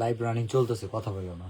Live running চলতেছে, কথা বললো না।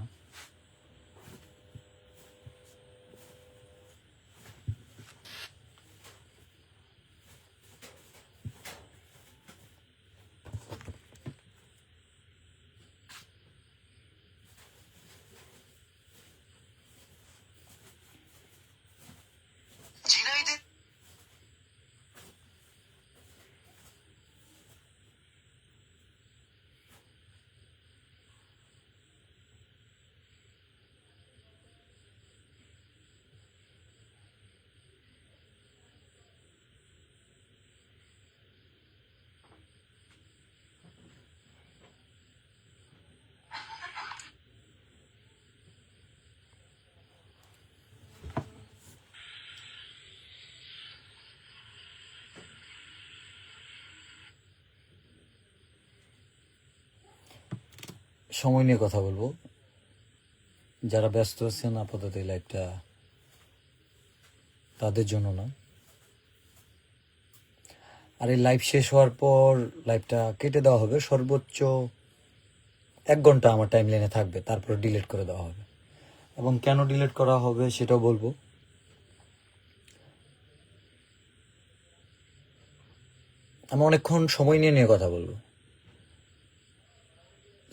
সময় নিয়ে কথা বলবো। যারা ব্যস্ত আছেন আপাতত এই লাইভটা তাদের জন্য না। আর এই লাইভ শেষ হওয়ার পর লাইভটা কেটে দেওয়া হবে, সর্বোচ্চ 1 ঘন্টা আমার টাইম লাইনে থাকবে, তারপর ডিলিট করে দেওয়া হবে। এবং কেন ডিলিট করা হবে সেটাও বলবো। আমি অনেকক্ষণ সময় নিয়ে নিয়ে কথা বলবো।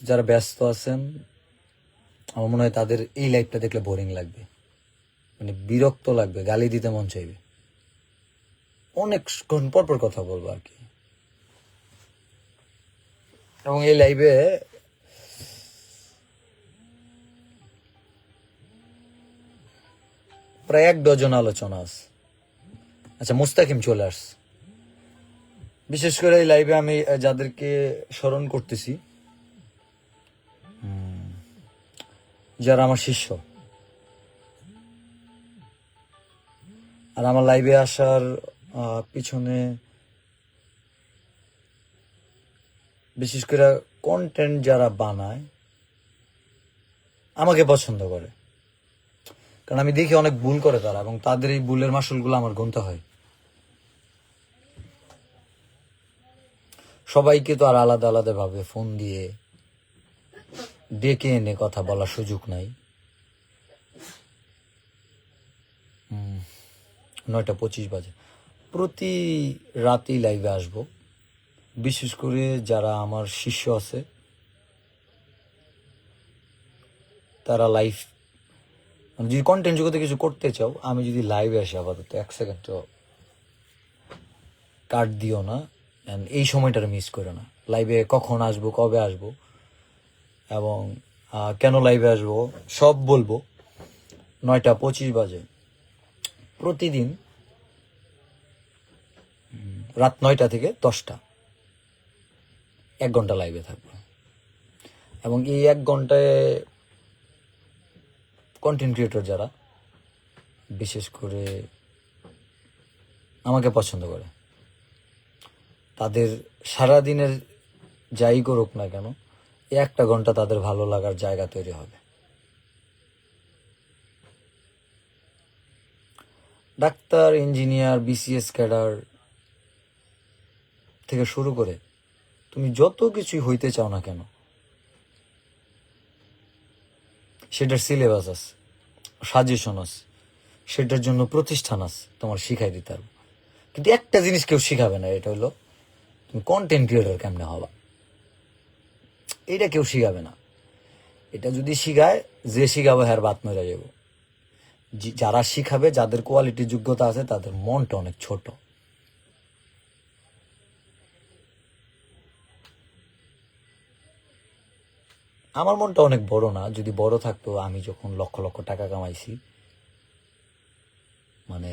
যারা ব্যস্ত আছেন আমার মনে হয় তাদের এই লাইভটা দেখলে বোরিং লাগবে, মানে বিরক্ত লাগবে, গালি দিতে মন চাইবে। অনেকক্ষণ পর পর কথা বলবো আর কি। এবং এই লাইভে প্রায় 1 ডজন আলোচনা আছে। আচ্ছা, মুস্তাকিম চলে আস। বিশেষ করে এই লাইভে আমি যাদেরকে স্মরণ করতেছি, যারা আমার শিষ্য, আর আমার লাইভে আসার পিছনে বিশেষ করে কন্টেন্ট যারা বানায় আমাকে পছন্দ করে, কারণ আমি দেখি অনেক ভুল করে তারা, এবং তাদের এই ভুলের মাসুলগুলো আমার গুনতে হয়। সবাইকে তো আর আলাদা আলাদা ভাবে ফোন দিয়ে ডেকে এনে কথা বলার সুযোগ নাই। 9:25 বাজে। প্রতি রাতেই লাইভে আসব। বিশেষ করে যারা আমার শিষ্য আছে তারা লাইভ, যদি কন্টেন্ট জগতে কিছু করতে চাও, আমি যদি লাইভে আসি আপাতত 1 সেকেন্ড কাট দিও না, এই সময়টা মিস করো না। লাইভে কখন আসবো, কবে আসবো এবং কেন লাইভে আসবো সব বলবো। 9:25 বাজে প্রতিদিন, রাত 9টা থেকে 10টা 1 ঘন্টা লাইভে থাকবো। এবং এই 1 ঘন্টায় কন্টেন্ট ক্রিয়েটর যারা বিশেষ করে আমাকে পছন্দ করে, তাদের সারাদিনের যাই করুক না কেন, এই 1টা ঘন্টা তাদের ভালো লাগার জায়গা তৈরি হবে। ডাক্তার, ইঞ্জিনিয়ার, বিসিএস ক্যাডার থেকে শুরু করে তুমি যত কিছুই হইতে চাও না কেন, সেটার সিলেবাস আছে, সাজেশন আছে, সেটার জন্য প্রতিষ্ঠান আছে তোমার শিখাই দিতে পারবো। কিন্তু একটা জিনিস কেউ শিখাবে না, এটা হলো তুমি কন্টেন্ট ক্রিয়েটর কেমনে হবা। এটা কেউ শিখাবে না। এটা যদি শিখায়, যে শিখাবে হ্যার বাত মেরা যাবো। যারা শিখাবে, যাদের কোয়ালিটির যোগ্যতা আছে, তাদের মনটা অনেক ছোট। আমার মনটা অনেক বড় না। যদি বড় থাকতো, আমি যখন লক্ষ লক্ষ টাকা কামাইছি, মানে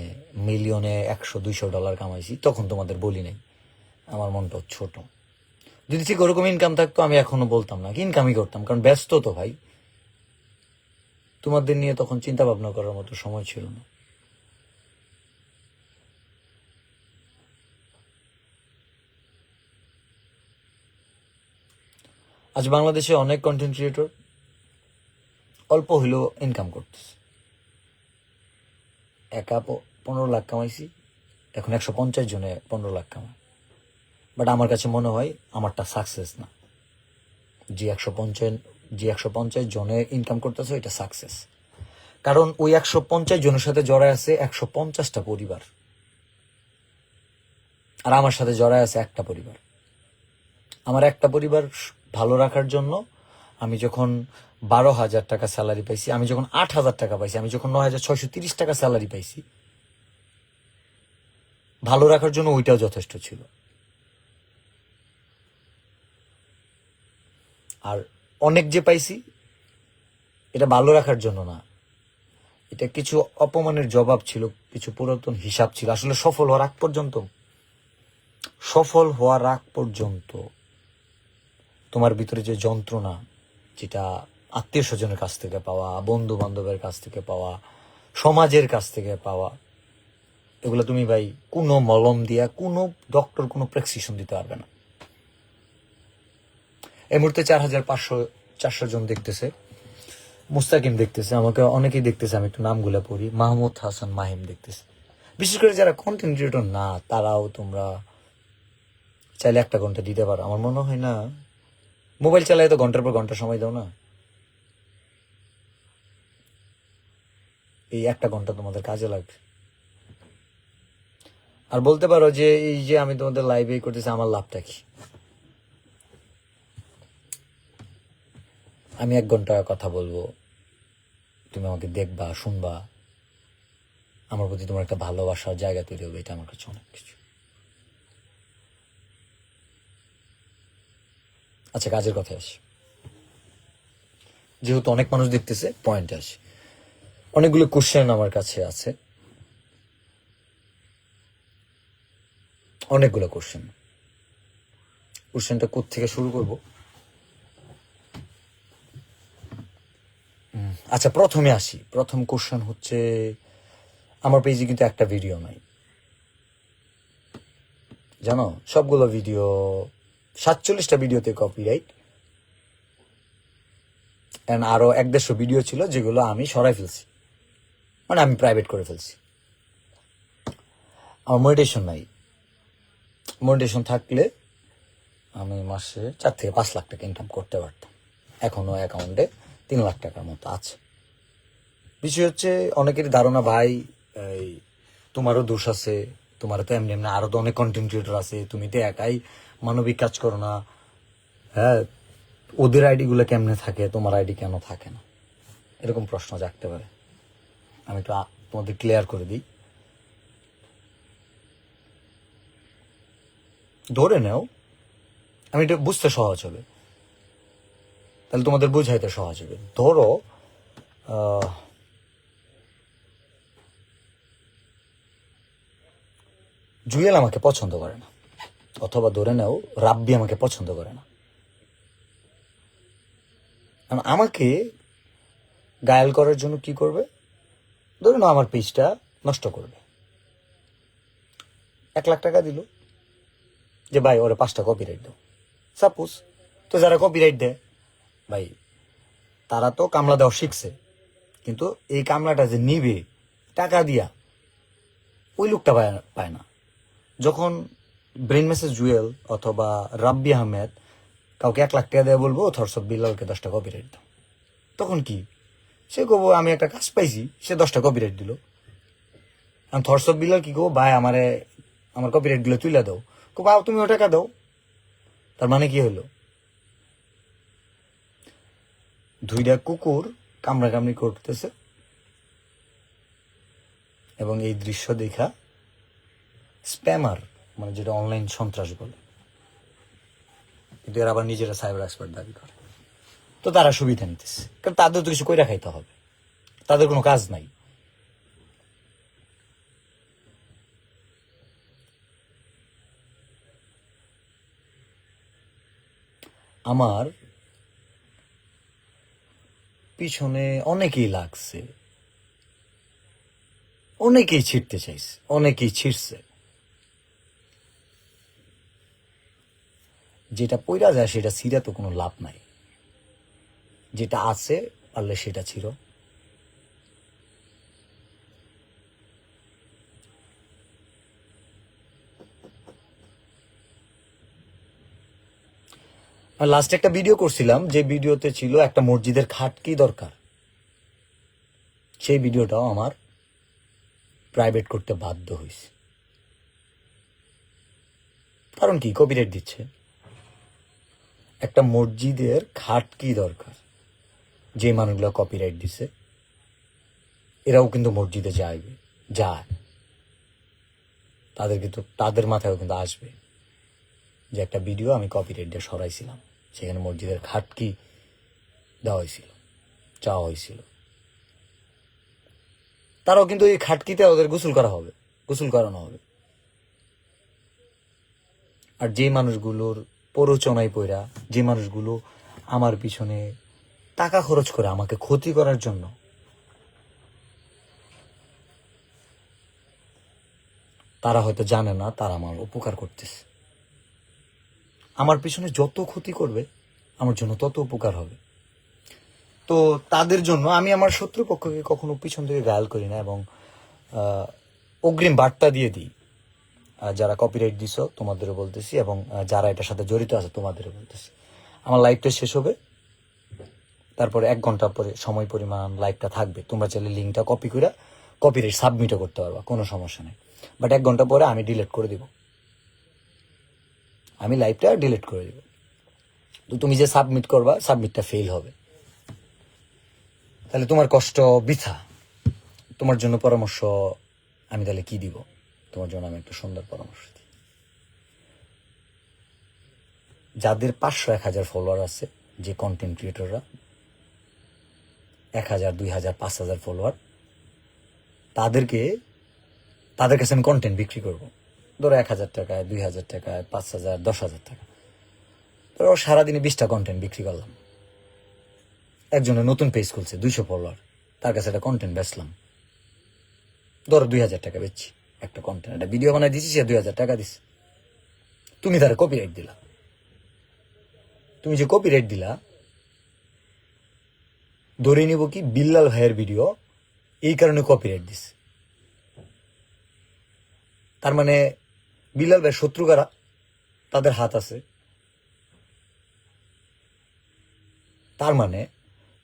মিলিয়নে $100-200 কামাইছি, তখন তোমাদের বলি নাই। আমার মনটা ছোট। যদি ঠিক ওরকম ইনকাম থাকতো, আমি এখনো বলতাম না, ইনকামই করতাম, কারণ ব্যস্ত তো ভাই। তোমাদের নিয়ে তখন চিন্তা ভাবনা করার মতো সময় ছিল না। আজ বাংলাদেশে অনেক কন্টেন্ট ক্রিয়েটর অল্প হইলেও ইনকাম করতেছে। একা 15 লাখ কামাইছি, এখন 150 জনে 15 লাখ কামায়। বাট আমার কাছে মনে হয় আমারটা সাকসেস না। যে যে 150 জনের ইনকাম করতেছো এটা সাকসেস। কারণ ওই 150 জনের সাথে জড়ায় আছে 150টা পরিবার, আর আমার সাথে জড়ায় আছে একটা পরিবার। আমার একটা পরিবার ভালো রাখার জন্য আমি যখন 12,000 টাকা স্যালারি পাইছি, আমি যখন 8,000 টাকা পাইছি, আমি যখন 9,630 টাকা স্যালারি পাইছি, ভালো রাখার জন্য ওইটাও যথেষ্ট ছিল। আর অনেক যে পাইছি এটা ভালো রাখার জন্য না, এটা কিছু অপমানের জবাব ছিল, কিছু পুরাতন হিসাব ছিল। আসলে সফল হওয়ার আগ পর্যন্ত তোমার ভিতরে যে যন্ত্রণা, যেটা আত্মীয় স্বজনের কাছ থেকে পাওয়া, বন্ধু বান্ধবের কাছ থেকে পাওয়া, সমাজের কাছ থেকে পাওয়া, এগুলো তুমি ভাই কোনো মলম দিয়া, কোনো ডক্টর, কোনো প্রেসক্রিপশন দিতে পারবে না। এই মুহূর্তে 4,400 জন দেখতেছে, মুস্তাকিম দেখতেছে, আমাকে অনেকেই দেখতেছে, আমি একটু নামগুলো পড়ি, মাহমুদ হাসান মাহিম দেখতেছে। বিশেষ করে যারা কন্টেন্ট ক্রিয়েটর না, তারাও তোমরা চাইলে 1 ঘন্টা দিতে পারো। আমার মনে হয় না, মোবাইল চালায় তো ঘন্টার পর ঘন্টা সময় দাও না, এই 1 ঘন্টা তোমাদের কাজে লাগবে। আর বলতে পারো যে এই যে আমি তোমাদের লাইভে করতেছি, আমার লাভটা কি? আমি 1 ঘন্টা কথা বলবো, তুমি আমাকে দেখবা, শুনবা, আমার প্রতি তোমার একটা ভালোবাসার জায়গা তৈরি হবে, এটা আমার কাছে অনেক কিছু। আচ্ছা, কাজের কথায় আসি। যেহেতু অনেক মানুষ দেখতেছে, পয়েন্টে আসি। অনেকগুলো কোশ্চেন আমার কাছে আছে, অনেকগুলো কোশ্চেনটা কোত্থেকে শুরু করব? আচ্ছা, প্রথমে আসি। প্রথম কোশ্চেন হচ্ছে, আমার পেজে কিন্তু একটা ভিডিও নাই, জানো? সবগুলো ভিডিও, 47টা ভিডিওতে কপিরাইট, এন্ড আরো 150 ভিডিও ছিল যেগুলো আমি সরাই ফেলছি, মানে আমি প্রাইভেট করে ফেলছি। আমার মনিটেশন নাই। মনিটেশন থাকলে আমি মাসে 4 থেকে 5 লাখ টাকা ইনকাম করতে পারতাম। এখনো অ্যাকাউন্টে 3 লাখ টাকার মতো আছে। বিষয় হচ্ছে, অনেকেরই ধারণা ভাই এই তোমারও দোষ আছে, তোমারও তো এমনি এমনি আরো তো অনেক কন্টেন্ট ক্রিয়েটর আছে, তুমি তো একাই মানবিক কাজ করো না। হ্যাঁ, ওদের আইডি গুলো কেমনে থাকে, তোমার আইডি কেন থাকে না, এরকম প্রশ্ন জাগতে পারে। আমি একটু তোমাদের ক্লিয়ার করে দিই। ধরে নেও, আমি এটা বুঝতে সহজ হবে, তাহলে তোমাদের বুঝাইতে সহজ হবে। ধরো জুয়েল আমাকে পছন্দ করে না, অথবা ধরে নাও রাব্বি আমাকে পছন্দ করে না। আমাকে গায়াল করার জন্য কি করবে? ধরে নাও আমার পেজটা নষ্ট করবে, 1 লাখ টাকা দিল, যে ভাই ওরে 5টা কপিরাইট দাও, সাপোজ। তো যারা কপিরাইট দেয় ভাই, তারা তো কামলা দেওয়া শিখছে, কিন্তু এই কামলাটা যে নিবে টাকা দিয়া, ওই লোকটা পায় না। যখন ব্রেন মেসেজ জুয়েল অথবা রাব্বি আহমেদ কাউকে 1 লাখ টাকা দেয়, বলবো থরসব বিল্লালকে 10টা কপিরাইট দাও, তখন কি সে কবো আমি একটা কাজ পাইছি, সে 10টা কপিরাইট দিল। আমি থরসব বিল্লাল কি কবো, ভাই আমার কপিরাইট গুলো তুইলা দাও, কবো তুমি ও টাকা দাও। তার মানে কি হলো? 2টা কুকুর কামড়াকামড়ি করতেছে, এবং এই দৃশ্য দেখা স্প্যামার, মানে যেটা অনলাইন সন্ত্রাস বলে, কিন্তু এরা আবার নিজেরা সাইবার এক্সপার্ট দাবি করে, তো তারা সুবিধা নিতেছে, কারণ তাদের তো কিছু কইরা খাইতে হবে, তাদের কোনো কাজ নাই। আমার পিছনে অনেকেই লাগছে, অনেকেই ছিঁড়তে চাইছে, অনেকেই ছিঁড়ছে। যেটা পইরা যায় সেটা ছিঁড়া তো কোনো লাভ নাই, যেটা আছে পারলে সেটা ছিল। আর লাস্টে একটা ভিডিও করছিলাম, যে ভিডিওতে ছিল একটা মসজিদের খাট কি দরকার, সেই ভিডিওটাও আমার প্রাইভেট করতে বাধ্য হয়েছে। কারণ কি, কপিরাইট দিচ্ছে। একটা মসজিদের খাট কি দরকার, যে মানুষগুলো কপিরাইট দিছে এরাও কিন্তু মসজিদে যায়, তাদের কিন্তু তাদের মাথায়ও কিন্তু আসবে যে একটা ভিডিও আমি কপিরাইট দিয়ে সরাইছিলাম, সেখানে মসজিদের খাট কি দেওয়া হয়েছিল, চাওয়া হয়েছিল। তারাও কিন্তু এই খাটকিতে ওদের গোসল করানো হবে। আর যে মানুষগুলোর প্ররোচনায় পড়া, যে মানুষগুলো আমার পিছনে টাকা খরচ করে আমাকে ক্ষতি করার জন্য, তারা হয়তো জানে না তারা আমার উপকার করতেছে। আমার পিছনে যত ক্ষতি করবে আমার জন্য তত উপকার হবে। তো তাদের জন্য আমি আমার শত্রুপক্ষকে কখনো পিছন থেকে গায়াল করি না, এবং অগ্রিম বার্তা দিয়ে দিই। যারা কপিরাইট দিছো তোমাদেরও বলতেছি, এবং যারা এটার সাথে জড়িত আছে তোমাদেরও বলতেছি, আমার লাইভটা শেষ হবে, তারপরে 1 ঘন্টা পরে সময় পরিমাণ লাইভটা থাকবে। তোমরা চাইলে লিঙ্কটা কপি করে কপিরাইট সাবমিটও করতে পারবা, কোনো সমস্যা নেই। বাট 1 ঘন্টা পরে আমি ডিলিট করে দিব, আমি লাইভটা ডিলিট করে দিব। তো তুমি যে সাবমিট করবা, সাবমিটটা ফেল হবে, তাহলে তোমার কষ্ট বৃথা। তোমার জন্য পরামর্শ আমি তাহলে কি দিব? তোমার জন্য আমি একটা সুন্দর পরামর্শ দিই। যাদের 500-1000 ফলোয়ার আছে, যে কন্টেন্ট ক্রিয়েটররা 1000, 2000, 5000 ফলোয়ার, তাদের কাছে আমি কন্টেন্ট বিক্রি করব। ধরো 1000 টাকায়, 2000 টাকায়, 5000, 10,000 টাকা। ধরো সারাদিনে 20টা কন্টেন্ট বিক্রি করলাম। একজনের নতুন পেজ খুলছে, 200 ফলোয়ার, তার কাছে একটা কন্টেন্ট বেচলাম, ধরো 2000 টাকা বেচছি একটা কন্টেন্ট, একটা ভিডিও বানাই দিচ্ছি, সে 2000 টাকা দিচ্ছে। তুমি তার কপিরাইট দিলা। তুমি যে কপিরাইট দিলা, ধরে নিব কি বিল্লাল ভাইয়ের ভিডিও এই কারণে কপিরাইট দিছে। তার মানে বিল্লাল ভাইয়ের শত্রু কারা? তাদের হাত আছে। তার মানে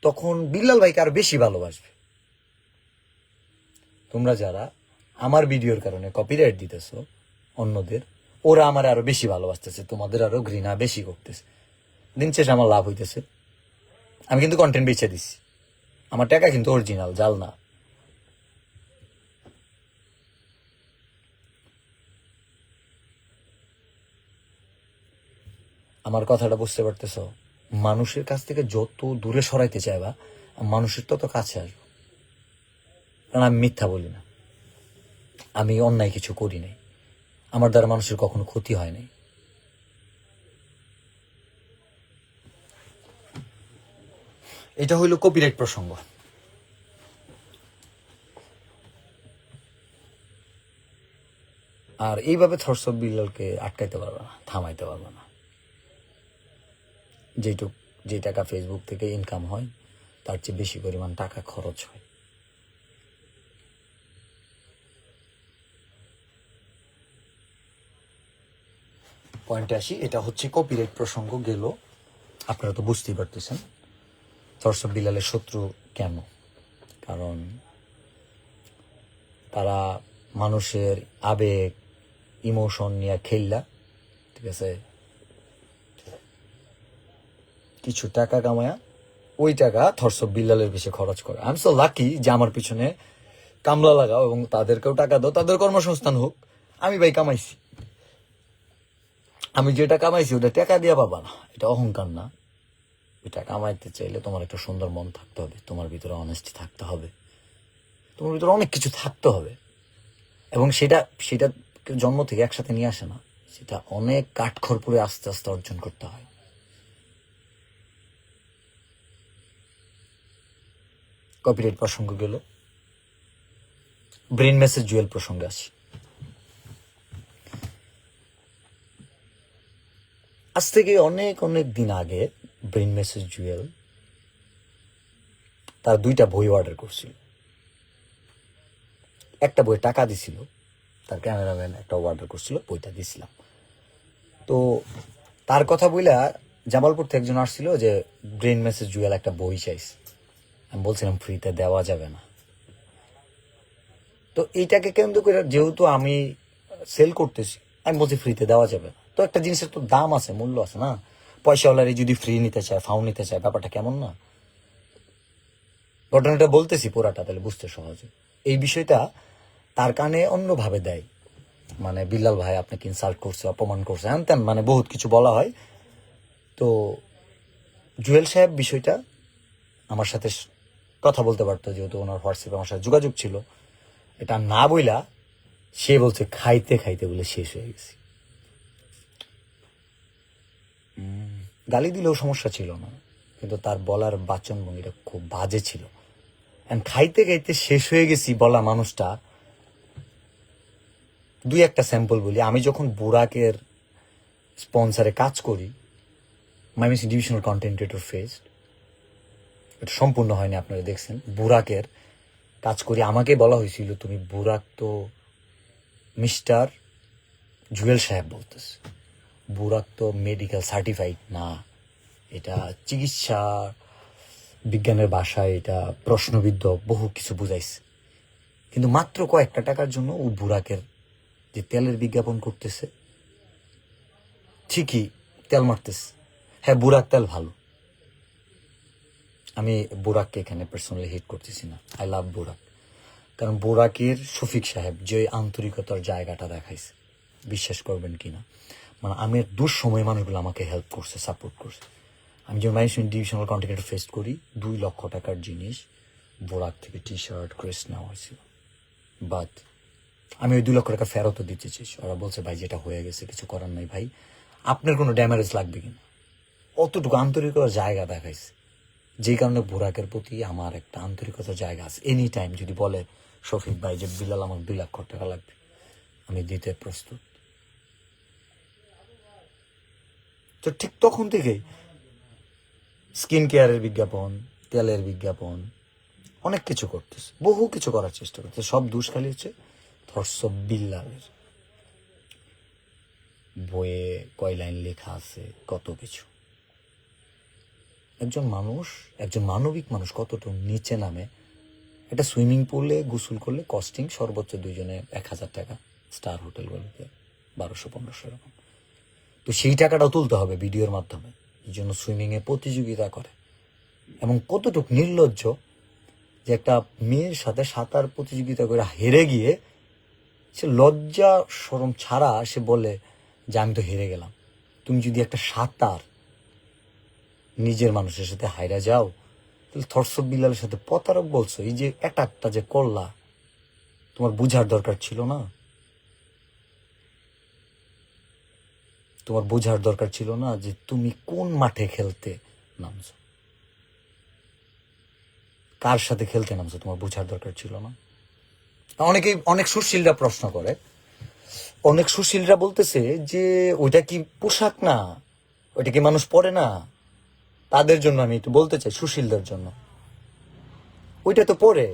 তখন বিল্লাল ভাইকে আরো বেশি ভালোবাসবে। তোমরা যারা আমার ভিডিওর কারণে কপিরাইট দিতেছো অন্যদের, ওরা আমার আরো বেশি ভালোবাসতেছে, তোমাদের আরো ঘৃণা বেশি করতেছে। দিন শেষে আমার লাভ হইতেছে। আমি কিন্তু কন্টেন্ট বেচে দিছি, আমার টাকা কিন্তু অরিজিনাল, জাল না। আমার কথাটা বুঝতে পারতেছ? মানুষের কাছ থেকে যত দূরে সরাইতে চাইবা, মানুষের তত কাছে আসবো। কারণ আমি মিথ্যা বলি না, আমি অন্যায় কিছু করি নাই, আমার দ্বারা মানুষের কখনো ক্ষতি হয় নাই। এটা হইল কপিরাইট প্রসঙ্গ। আর এইভাবে থটস অফ বিল্লালকে আটকাইতে পারবে না, থামাইতে পারবে না। যে টাকা ফেসবুক থেকে ইনকাম হয় তার চেয়ে বেশি পরিমাণ টাকা খরচ হয়। পয়েন্টে আসি, এটা হচ্ছে কপিরাইট প্রসঙ্গ গেল। আপনারা তো বুঝতেই পারতেছেন থটস অফ বিল্লালের শত্রু কেন। কারণ তারা মানুষের আবেগ, ইমোশন নিয়ে খেললা, ঠিক আছে, কিছু টাকা কামায়া ওই টাকা থটস অফ বিল্লালের পিছনে খরচ করে। আই এম সো লাকি যে আমার পিছনে কামলা লাগাও এবং তাদেরকেও টাকা দাও, তাদের কর্মসংস্থান হোক। আমি ভাই কামাইছি, আমি যেটা কামাইছি ওটা টাকা দিয়ে পাবা না, এটা অহংকার না। এটা কামাইতে চাইলে তোমার একটা সুন্দর মন থাকতে হবে, তোমার ভিতরে অনেস্টি থাকতে হবে, তোমার ভিতরে অনেক কিছু থাকতে হবে। এবং সেটা সেটা জন্ম থেকে একসাথে নিয়ে আসে না, সেটা অনেক কাঠখড় পরে আস্তে আস্তে অর্জন করতে হয়। কপিরাইট প্রসঙ্গ গেল, ব্রেন মেসেজ জুয়েল প্রসঙ্গে আসি। আজ থেকে অনেক অনেক দিন আগে ব্রেন মেসেজ জুয়েল তার 2টা বই অর্ডার করছিল। একটা বই টাকা দিছিল, তার ক্যামেরাম্যান একটা অর্ডার করছিল, বইটা দিছিলাম। তো তার কথা বইলা জামালপুর থেকে একজন আসছিল যে ব্রেন মেসেজ জুয়েল একটা বই চাইছে, আমি বলছিলাম ফ্রিতে দেওয়া যাবে না। তো এইটাকে কেন্দ্র করে যেহেতু আমি সেল করতেছি, আমি বলছি ফ্রিতে দেওয়া যাবে না। তো একটা জিনিসের তো দাম আছে, মূল্য আছে না। পয়সাওয়ালারই যদি ফ্রি নিতে চায়, ফাউন্ড নিতে চায়, ব্যাপারটা কেমন না? ঘটনাটা বলতেছি পুরাটা, তাহলে বুঝতে সহজে। এই বিষয়টা তার কানে অন্যভাবে দেয়, মানে বিল্লাল ভাই আপনাকে ইনসাল্ট করছে, অপমান করছে, হ্যান ত্যান, মানে বহুত কিছু বলা হয়। তো জুয়েল সাহেব বিষয়টা আমার সাথে কথা বলতে পারতো, যেহেতু ওনার হোয়াটসঅ্যাপে আমার সাথে যোগাযোগ ছিল। এটা না বইলা সে বলছে খাইতে খাইতে বলে শেষ হয়ে গেছি। গালি দিলেও সমস্যা ছিল না, কিন্তু তার বলার বাচনভঙ্গিটা খুব বাজে ছিল। খাইতে খাইতে শেষ হয়ে গেছি বলা মানুষটা, দুই একটা স্যাম্পল বলি। আমি যখন বুরাকের স্পন্সারে কাজ করি, Mymensingh divisional content creator fest, এটা সম্পূর্ণ হয়নি, আপনারা দেখছেন। বুরাকের কাজ করি, আমাকে বলা হয়েছিল তুমি বুরাক তো মিস্টার জুয়েল সাহেব বলতেছে, বুরাক তো মেডিকেল সার্টিফাইড না, এটা চিকিৎসা বিজ্ঞানের ভাষায় এটা প্রশ্নবিদ্ধ, বহু কিছু বুঝাইছে। কিন্তু মাত্র কয়েকটা টাকার জন্য ও বুরাকের যে তেলের বিজ্ঞাপন করতেছে, ঠিকই তেল মারতেছে। হ্যাঁ, বুরাক তেল ভালো, আমি বুরাককে এখানে পার্সোনালি হিট করতেছি না, আই লাভ বুরাক। কারণ বুরাকের শফিক সাহেব যে আন্তরিকতার জায়গাটা দেখাইছে, বিশ্বাস করবেন কিনা, মানে আমি দুঃসময় মানুষগুলো আমাকে হেল্প করছে, সাপোর্ট করছে। আমি যখন ময়মনসিংহ ডিভিশনাল কন্টেন্ট ফেস্ট করি, 2 লক্ষ টাকার জিনিস বোরাক থেকে টি শার্ট ক্রেস নেওয়া হয়েছিল, বাট আমি ওই 2 লক্ষ টাকা ফেরতও দিতে চেয়েছি। ওরা বলছে ভাই যেটা হয়ে গেছে কিছু করার নাই ভাই, আপনার কোনো ড্যামেজ লাগবে কিনা, অতটুকু আন্তরিকতার জায়গা দেখাইছে। যেই কারণে বোরাকের প্রতি আমার একটা আন্তরিকতার জায়গা আছে। এনি টাইম যদি বলে শফিক ভাই যে বিলাল আমার 2 লক্ষ টাকা লাগবে, আমি দিতে প্রস্তুত। তো ঠিক তখন থেকেই স্কিন কেয়ারের বিজ্ঞাপন, তেলের বিজ্ঞাপন, অনেক কিছু করতেছে, বহু কিছু করার চেষ্টা করতেছে। সব দোষ খালি হচ্ছে ধর্ষক বিল্লালের। বইয়ে কয় লাইন লেখা আছে, কত কিছু। একজন মানুষ, একজন মানবিক মানুষ কতটুকু নিচে নামে। একটা সুইমিং পুলে গোসল করলে কস্টিং সর্বোচ্চ 2 জনে 1000 টাকা, স্টার হোটেলগুলোতে 1200-1500 এরকম। তো সেই টাকাটাও তুলতে হবে ভিডিওর মাধ্যমে, এই জন্য সুইমিংয়ে প্রতিযোগিতা করে। এবং কতটুকু নির্লজ্জ যে একটা মেয়ের সাথে সাঁতার প্রতিযোগিতা করে হেরে গিয়ে সে লজ্জা শরম ছাড়া সে বলে যে আমি তো হেরে গেলাম। তুমি যদি একটা সাঁতার নিজের মানুষের সাথে হাইরা যাও, তাহলে ধর্ষক বিল্লালের সাথে প্রতারক বলছো। এই যে অ্যাটাকটা যে করলা, তোমার বুঝার দরকার ছিল না? তোমার বোঝার দরকার ছিল না যে তুমি কোন মাঠে খেলতে নামছো, কার সাথে খেলতে নামছো, তোমার বোঝার দরকার ছিল না? অনেকেই, অনেক সুশীলরা প্রশ্ন করে, অনেক সুশীলরা বলতেছে যে ওইটা কি পোশাক না, ওইটা কি মানুষ পরে না? তাদের জন্য আমি একটু বলতে চাই, সুশীলদের জন্য, ওইটা তো পরে।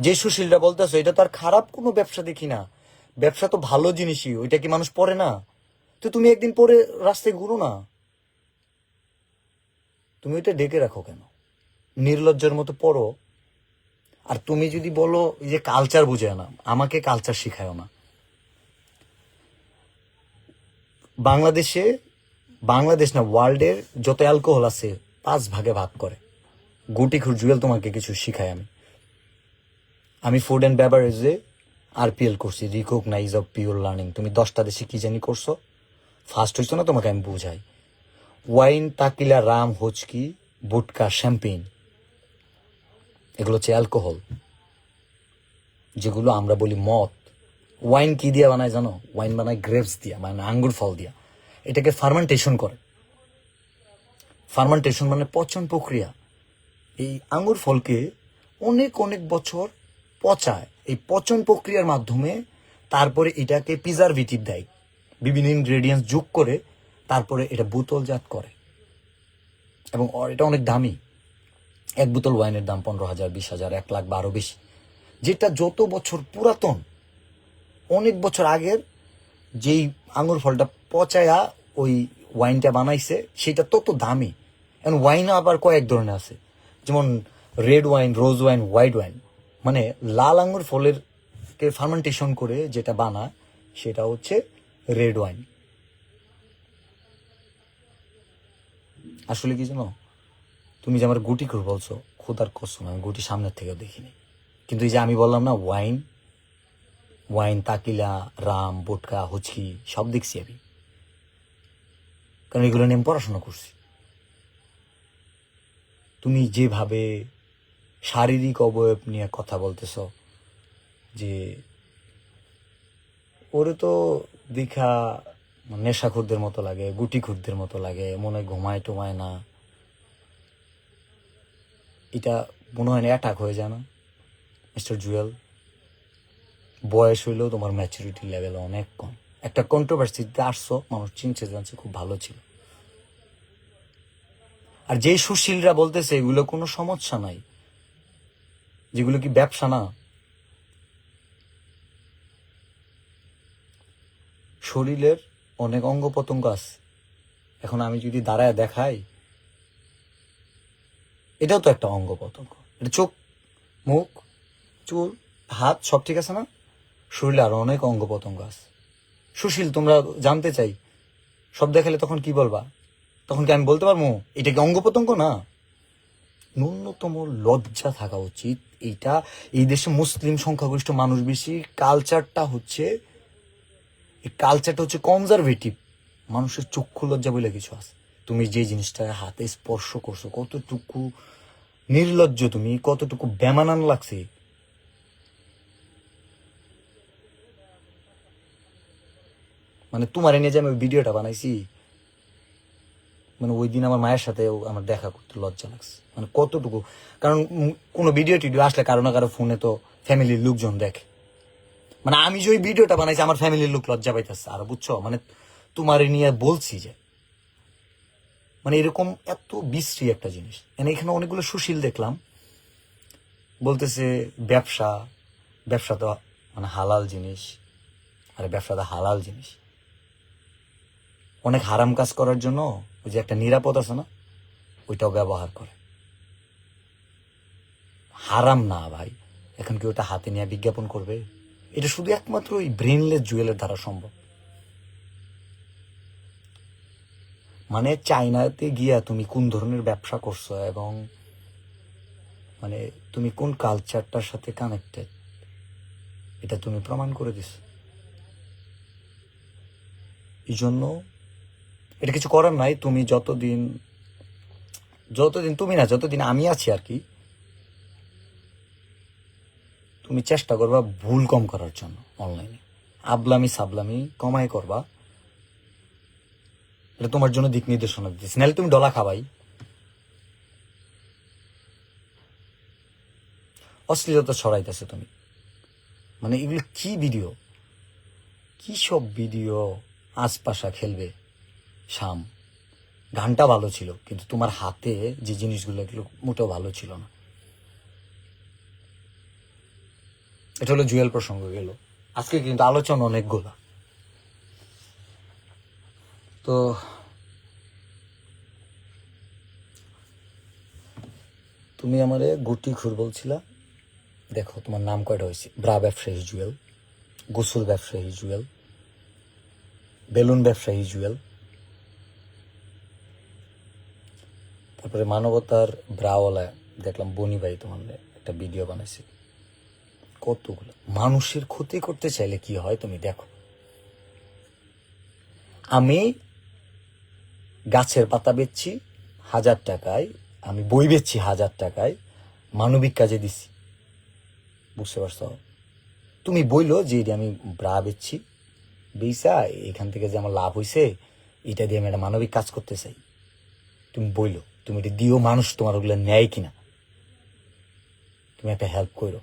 যে সুশীলরা বলতেছে এটা তো আর খারাপ কোনো ব্যবসা দেখি না, ব্যবসা তো ভালো জিনিসই, ওইটা কি মানুষ পরে না? তো তুমি একদিন পরে রাস্তায় ঘুরো না, তুমি ওইটা ডেকে রাখো কেন? নির্লজ্জের মতো পড়ো। আর তুমি যদি বলো যে কালচার বুঝে না, আমাকে কালচার শিখায়ও না। বাংলাদেশে, বাংলাদেশ না ওয়ার্ল্ডের যত অ্যালকোহল আছে 5 ভাগে ভাগ করে। গুটি খুর জুয়েল তোমাকে কিছু শিখাই। আমি ফুড অ্যান্ড বেভারেজে RPL করছি, রিকগনাইজ অফ পিওর লার্নিং। তুমি 10টা দেশে কি জানি করছো, ফার্স্ট হইছো না, তোমাকে আমি বুঝাই। ওয়াইন, তাকিলা, রাম, হোচকি, বুটকা, শ্যাম্পেইন, এগুলো হচ্ছে অ্যালকোহল, যেগুলো আমরা বলি মদ। ওয়াইন কি দিয়ে বানায় জানো? ওয়াইন বানায় গ্রেপস দিয়া, মানে আঙ্গুর ফল দিয়া। এটাকে ফার্মেন্টেশন করে। ফার্মেন্টেশন মানে পচন প্রক্রিয়া। এই আঙ্গুর ফলকে অনেক অনেক বছর পচায়, এই পচন প্রক্রিয়ার মাধ্যমে তারপরে এটাকে প্রিজারভেটিভ দেয়, বিভিন্ন ইনগ্রেডিয়েন্টস যোগ করে তারপরে এটা বোতলজাত করে। এবং এটা অনেক দামি। এক বোতল ওয়াইনের দাম 15,000, 20,000, 1 লাখ বা আরো বেশি। যেটা যত বছর পুরাতন, অনেক বছর আগের যেই আঙ্গুর ফলটা পচায়া ওই ওয়াইনটা বানাইছে সেটা তত দামি। এখন ওয়াইন আবার কয়েক ধরনের আছে, যেমন রেড ওয়াইন, রোজ ওয়াইন, হোয়াইট ওয়াইন। মানে লাল আঙ্গুর ফলের কে ফার্মেন্টেশন করে যেটা বানায় সেটা হচ্ছে রেড ওয়াইন। আসলে কি জানো, তুমি যে আমার গুটি করে বলছো, খোদার কসম আমি গুটি সামনের থেকেও দেখিনি। কিন্তু এই যে আমি বললাম না ওয়াইন, ওয়াইন, তাকিলা, রাম, বোটকা, হুচকি সব দেখছি আমি, কারণ এগুলো নিয়ে আমি পড়াশোনা করছি। তুমি যেভাবে শারীরিক অবয়ব নিয়ে কথা বলতেছ, যে ওরে তো দেখা নেশাখোরদের মতো লাগে, গুটিখোরদের মতো লাগে, মনে হয় ঘুমায় টুমায় না, এটা মনে হয় না অ্যাটাক হয়ে যায় না মিস্টার জুয়েল? বয়স হইলেও তোমার ম্যাচুরিটি লেভেল অনেক কম। একটা কন্ট্রোভার্সিতে আসছো, মানুষ চিনছে জানছে, খুব ভালো ছিল। আর যেই সুশীলরা বলতেছে এগুলো কোনো সমস্যা নাই, যেগুলো কি ব্যবসা না? শরীরের অনেক অঙ্গ প্রত্যঙ্গ আছে, এখন আমি যদি দাঁড়ায় দেখাই, এটাও তো একটা অঙ্গ প্রত্যঙ্গ। এটা চোখ, মুখ, চুল, হাত সব ঠিক আছে না? শরীরে আরো অনেক অঙ্গ প্রত্যঙ্গ আছে। সুশীল তোমরা জানতে চাই, সব দেখালে তখন কি বলবা? তখন কি আমি বলতে পারবো এটা কি অঙ্গ প্রত্যঙ্গ না? ন্যূনতম লজ্জা থাকা উচিত। এইটা এই দেশে মুসলিম সংখ্যাগরিষ্ঠ মানুষ বেশি, কালচারটা হচ্ছে, এই কালচারটা হচ্ছে কনজারভেটিভ। মানুষের চক্ষু লজ্জা বলে কিছু আছে। তুমি যে জিনিসটা হাতে স্পর্শ করছো, কতটুকু নির্লজ্জ তুমি, কতটুকু বেমানান লাগছে। মানে তোমার নিয়ে যে আমি ভিডিওটা বানাইছি, মানে ওই দিন আমার মায়ের সাথে আমার দেখা করতে লজ্জা লাগছে, মানে কতটুকু। কারণ কোনো ভিডিও টিডিও আসলে কারো না কারো ফোনে তো ফ্যামিলির লোকজন দেখে। মানে আমি যে ওই ভিডিওটা বানাইছি, আমার ফ্যামিলির লোক লজ্জা পাইতেছে আর, বুঝছো? মানে তোমার নিয়ে বলছি যে, মানে এরকম এত বিশ্রী একটা জিনিস। এখানে অনেকগুলো সুশীল দেখলাম বলতেছে ব্যবসা, ব্যবসা তো মানে হালাল জিনিস। আরে ব্যবসা তো হালাল জিনিস, অনেক হারাম কাজ করার জন্য ওই যে একটা নিরাপদ আছে না, ওইটাও ব্যবহার করে। হারাম না ভাই, এখন কি ওটা হাতে নিয়ে বিজ্ঞাপন করবে? এটা শুধু একমাত্র ওই ব্রেনলেস জুয়েলের দ্বারা সম্ভব। মানে চাইনাতে গিয়া তুমি কোন ধরনের ব্যবসা করছো এবং মানে তুমি কোন কালচারটার সাথে কানেক্টেড, এটা তুমি প্রমাণ করে দিস। এই জন্য এটা কিছু করার নাই। তুমি যতদিন যতদিন তুমি না, যতদিন আমি আছি আর কি, তুমি চেষ্টা করবা ভুল কম করার জন্য। অনলাইনে আবলামি সাবলামি কমাই করবা, এটা তোমার জন্য দিক নির্দেশনা দিচ্ছি, নাহলে তুমি ডলা খাবাই। অশ্লীলতা ছড়াইতেছে তুমি, মানে এগুলো কি ভিডিও, কি সব ভিডিও? আশপাশা খেলবে শাম, গানটা ভালো ছিল, কিন্তু তোমার হাতে যে জিনিসগুলো এগুলো মোটেও ভালো ছিল না। এটা হলো জুয়েল প্রসঙ্গ গেল। আজকে কিন্তু আলোচনা অনেকগুলা। তো তুমি আমারে গুটি খুর বলছিলা, দেখো তোমার নাম কয়টা হয়েছে: ব্রা ব্যবসায়ী জুয়েল, গোসল ব্যবসায়ী জুয়েল, বেলুন ব্যবসায়ী জুয়েল, তারপরে মানবতার ব্রাওয়ালা দেখলাম বনি ভাই তোমার একটা ভিডিও বানাইছে। কতগুলো মানুষের ক্ষতি করতে চাইলে কি হয় তুমি দেখো। আমি গাছের পাতা বেচছি 1000 টাকায়, আমি বই বেচছি 1000 টাকায়, মানবিক কাজে দিছি, বুঝতে পারছো? তুমি বইলো যে আমি ব্রা বেচছি, বেচা এখান থেকে যে আমার লাভ হয়েছে এটা দিয়ে আমি একটা মানবিক কাজ করতে চাই। তুমি বইলো, তুমি এটা দিও, মানুষ তোমার ওগুলো নেয় কিনা, তুমি একটা হেল্প করো।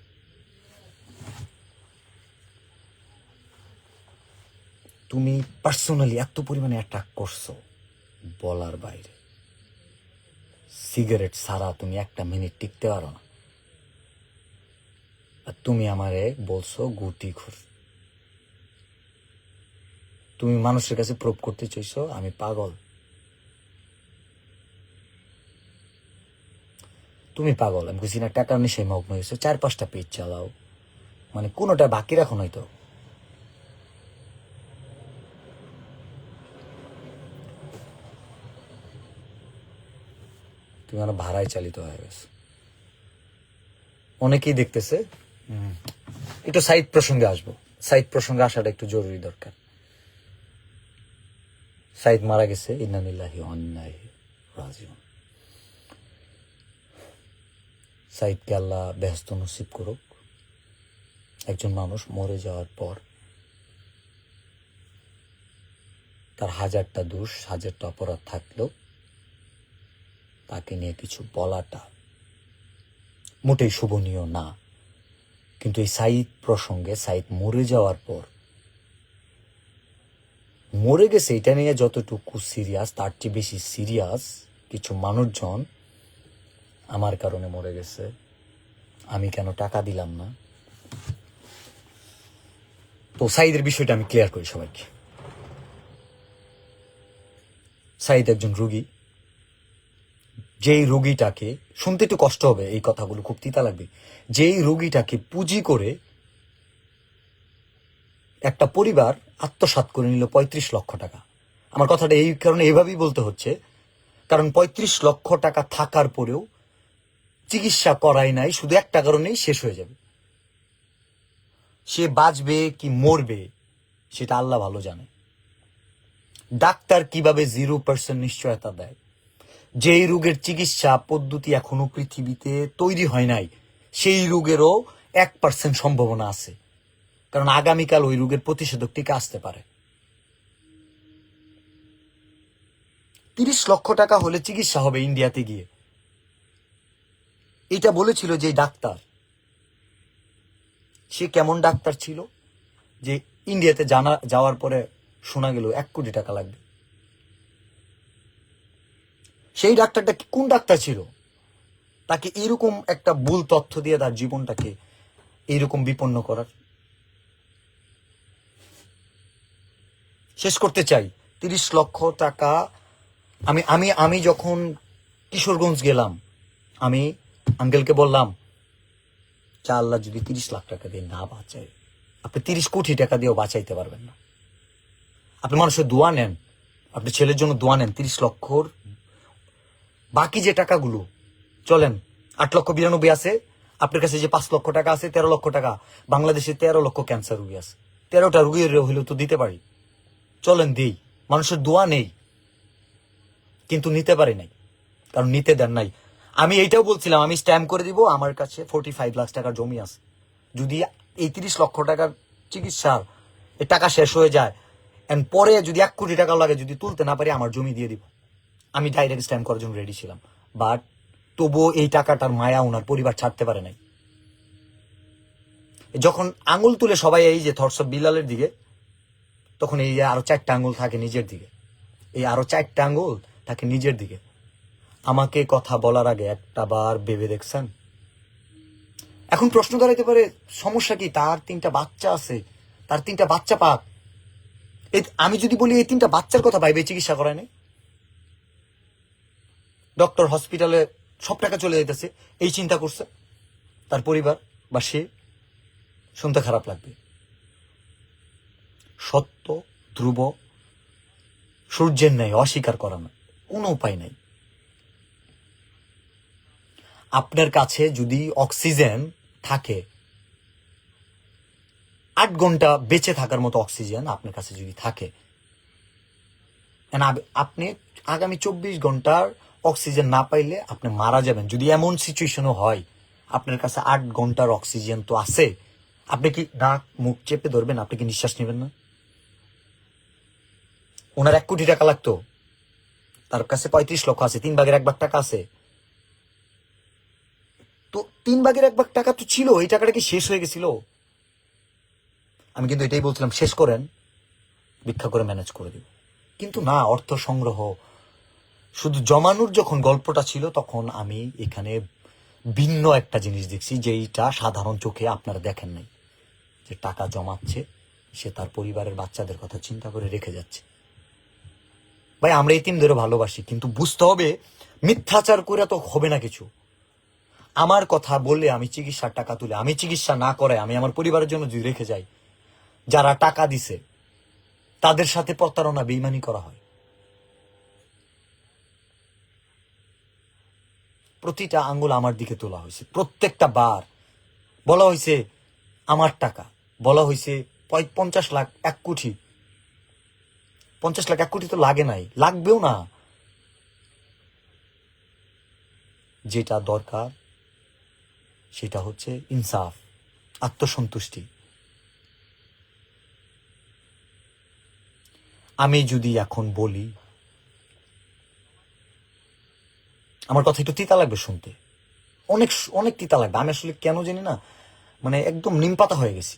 তুমি পার্সোনালি এত পরিমাণে অ্যাটাক করছো বলার বাইরে। সিগারেট ছাড়া তুমি একটা মিনিট টিকতে পারো না, আর তুমি আমারে বলছো গুটি খুর। তুমি মানুষের কাছে প্রুভ করতে চাইছো আমি পাগল। তুমি পাগল। আমি কইছি না টাকার নেশায় মগ্ন হয়েছে, 4-5টা পেজ চালাও, মানে কোনোটা বাকি রাখো নয়তো। তুমি আমার ভাড়ায় চালিত হয়ে গেছে, অনেকেই দেখতেছে। একটু সাইড প্রসঙ্গে আসবো, সাইড প্রসঙ্গে আসাটা একটু জরুরি দরকার। সাইদ মারা গেছে, ইন্না লিল্লাহি ওয়া ইন্না ইলাইহি রাজিউন। সাইদকে আল্লাহ বেহেশত নসিব করুক। একজন মানুষ মরে যাওয়ার পর তার 1000টা দোষ, 1000টা অপরাধ থাকলেও তাকে নিয়ে কিছু বলাটা মোটেই শোভনীয় না। কিন্তু এই সাইদ প্রসঙ্গে, সাইদ মরে যাওয়ার পর, মরে গেছে এটা নিয়ে যতটুকু সিরিয়াস, তার চেয়ে বেশি সিরিয়াস কিছু মানুষজন আমার কারণে মরে গেছে, আমি কেন টাকা দিলাম না। তো সাইদের বিষয়টা আমি ক্লিয়ার করি সবাইকে। সাইদ একজন রোগী, যেই রোগীটাকে, শুনতে একটু কষ্ট হবে, এই কথাগুলো খুব তিতা লাগবে, যেই রোগীটাকে পুঁজি করে একটা পরিবার আত্মসাৎ করে নিল 35 লক্ষ টাকা। আমার কথাটা এই কারণে এইভাবেই বলতে হচ্ছে, কারণ 35 লক্ষ টাকা থাকার পরেও চিকিৎসা করাই নাই, শুধু একটা কারণেই শেষ হয়ে যাবে। সে বাঁচবে কি মরবে সেটা আল্লাহ ভালো জানে। ডাক্তার কিভাবে 0% নিশ্চয়তা দেয়? যেই রোগের চিকিৎসা পদ্ধতি এখনো পৃথিবীতে তৈরি হয় নাই, সেই রোগেরও 1% সম্ভাবনা আছে, কারণ আগামীকাল ওই রোগের প্রতিষেধক টিকা আসতে পারে। 30 লক্ষ টাকা হলে চিকিৎসা হবে ইন্ডিয়াতে গিয়ে, এটা বলেছিল যে ডাক্তার। সে কেমন ডাক্তার ছিল যে ইন্ডিয়াতে যাওয়ার পরে শোনা গেল 1 কোটি টাকা লাগবে। সেই ডাক্তারটা কোন ডাক্তার ছিল? তাকে এরকম একটা ভুল তথ্য দিয়ে তার জীবনটাকে এইরকম বিপন্ন করার। শেষ করতে চাই, 30 লক্ষ টাকা। আমি আমি আমি যখন কিশোরগঞ্জ গেলাম, আমি আঙ্কেলকে বললাম, চা আল্লাহ যদি 30 লাখ টাকা দিয়ে না বাঁচায়, আপনি 30 কোটি টাকা দিয়েও বাঁচাইতে পারবেন না। আপনি মানুষের দোয়া নেন, আপনি ছেলের জন্য দোয়া নেন, 30 লক্ষর বাকি যে টাকাগুলো, চলেন 8,92,000 আছে আপনার কাছে, যে 5 লক্ষ টাকা আছে, 13 লক্ষ টাকা। বাংলাদেশে 13 লক্ষ ক্যান্সার রোগী আছে, 13টা রোগী হইলেও তো দিতে পারি, চলেন দিই। মানুষের দোয়া নেই, কিন্তু নিতে পারি নাই, কারণ নিতে দেন নাই। আমি এইটাও বলছিলাম, আমি স্ট্যাম্প করে দিব, আমার কাছে 45 লাখ টাকার জমি আছে, যদি এই 30 লক্ষ টাকার চিকিৎসার এই টাকা শেষ হয়ে যায়, এন্ড পরে যদি 1 কোটি টাকা লাগে, যদি তুলতে না পারি, আমার জমি দিয়ে দিব। আমি ডাইরেক্ট স্ট্যাম্প করার জন্য রেডি ছিলাম, বাট তবুও এই টাকাটার মায়া ওনার পরিবার ছাড়তে পারে নাই। যখন আঙুল তুলে সবাই এই যে থটস অফ বিলালের দিকে, তখন এই আরো 4টা আঙুল থাকে নিজের দিকে, এই আরো 4টা আঙুল থাকে নিজের দিকে। আমাকে কথা বলার আগে একটা বার ভেবে দেখছেন? এখন প্রশ্ন দাঁড়াইতে পারে, সমস্যা কি? তার 3টা বাচ্চা আছে, তার 3টা বাচ্চা পাক। আমি যদি বলি এই 3টা বাচ্চার কথা ভাইবে চিকিৎসা করায় নাই, ডক্টর হসপিটালে সব টাকা চলে যাইতেছে, এই চিন্তা করছে তার পরিবার বা সে, শুনতে খারাপ লাগবে। সত্য ধ্রুব, সূর্যের ন্যায়, অস্বীকার করা না, কোনো উপায় নাই। আপনার কাছে যদি অক্সিজেন থাকে, 8 ঘন্টা বেঁচে থাকার মতো অক্সিজেন আপনার কাছে যদি থাকে, আপনি আগামী 24 ঘন্টার অক্সিজেন না পাইলে আপনি মারা যাবেন। যদি এমন সিচুয়েশনও হয় আপনার কাছে 8 ঘন্টার অক্সিজেন তো আছে, আপনি কি নাক মুখ চেপে ধরবেন? আপনি কি নিঃশ্বাস নেবেন না? ওনার 1 কোটি টাকা লাগতো, তার কাছে 35 লক্ষ আছে, 3/1 টাকা আছে, তো 3/1 টাকা তো ছিল, এই টাকাটা কি শেষ হয়ে গেছিল? আমি কিন্তু এটাই বলছিলাম, শেষ করেন, ভিক্ষা করে ম্যানেজ করে দিব। কিন্তু না, অর্থ সংগ্রহ শুধু জমানোর যখন গল্পটা ছিল, তখন আমি এখানে ভিন্ন একটা জিনিস দেখছি, যেইটা সাধারণ চোখে আপনারা দেখেন নাই। যে টাকা জমাচ্ছে, সে তার পরিবারের বাচ্চাদের কথা চিন্তা করে রেখে যাচ্ছে। ভাই, আমরা এতিমদেরও ভালোবাসি, কিন্তু বুঝতে হবে মিথ্যাচার করে তো হবে না কিছু। আমার কথা বললে আমি চিকিৎসার টাকা তুলে, আমি চিকিৎসা না করে আমি আমার পরিবারের জন্য যদি রেখে যাই, যারা টাকা দিছে তাদের সাথে প্রতারণা বেইমানি করা হয়। প্রতিটা আঙ্গুল আমার দিকে তোলা হয়েছে, প্রত্যেকটা বার বলা হয়েছে আমার টাকা, বলা হয়েছে 50 লাখ 1 কোটি। 50 লাখ 1 কোটি তো লাগে নাই, লাগবেও না। যেটা দরকার সেটা হচ্ছে ইনসাফ, আত্মসন্তুষ্টি। আমি যদি এখন বলি, আমার কথা একটু তিতা লাগবে শুনতে, অনেক অনেক তিতা লাগবে। আমি আসলে কেন জানি না, মানে একদম নিমপাতা হয়ে গেছি,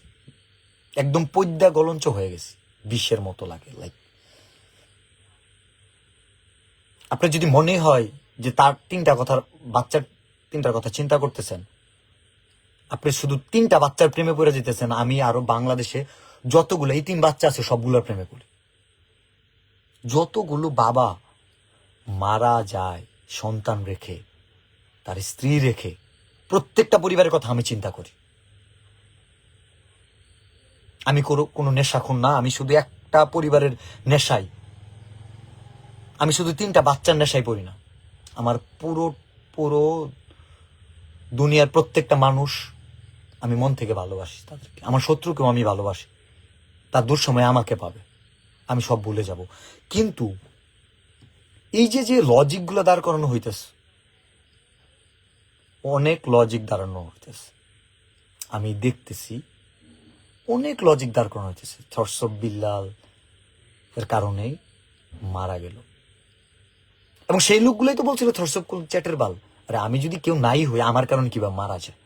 একদম পদ্যা গলঞ্চ হয়ে গেছি, বিশ্বের মতো লাগে। লাইক আপনার যদি মনে হয় যে তার বাচ্চার 3টার কথা চিন্তা করতেছেন, আপনি শুধু 3টা বাচ্চার প্রেমে পড়ে যেতেছেন। আমি আরো বাংলাদেশে যতগুলো এই 3 বাচ্চা আছে সবগুলোর প্রেমে পড়ি। যতগুলো বাবা মারা যায় সন্তান রেখে, তার স্ত্রী রেখে, প্রত্যেকটা পরিবারের কথা আমি চিন্তা করি। আমি কোনো নেশাখোর না, আমি শুধু একটা পরিবারের নেশাই, আমি শুধু 3টা বাচ্চার নেশাই পড়ি না। আমার পুরো পুরো দুনিয়ার প্রত্যেকটা মানুষ আমি মন থেকে ভালোবাসি তাদেরকে। আমার শত্রুকেও আমি ভালোবাসি, তার দুঃসময় আমাকে পাবে, আমি সব ভুলে যাব। কিন্তু এই যে লজিকগুলো দাঁড় করানো হইতেছে, অনেক লজিক দাঁড়ানো হইতেছে, আমি দেখতেছি অনেক লজিক দাঁড় করানো হইতেছে। থরসব বিল্লাল এর কারণেই মারা গেল, এবং সেই লোকগুলোই তো বলছিল থরসব চ্যাটের বাল। আরে আমি যদি কেউ নাই হই, আমার কারণ কিভাবে মারা যায়?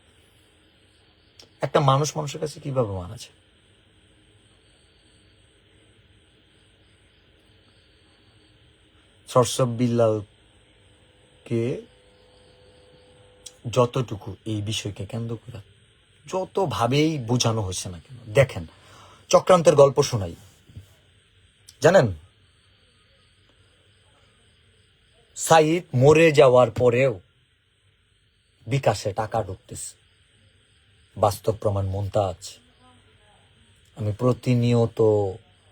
একটা মানুষ মানুষের কাছে কিভাবে মারা যায়? থরসব বিল্লালকে যতটুকু এই বিষয়কে কেন্দ্র করে যতভাবেই বোঝানো হয়েছে না কেন, দেখেন চক্রান্তের গল্প শোনাই। জানেন, সাইদ মরে যাওয়ার পরেও বিকাশে টাকা ঢুকতেছে, বাস্তব প্রমাণ মুমতাজ। আমি প্রতিনিয়ত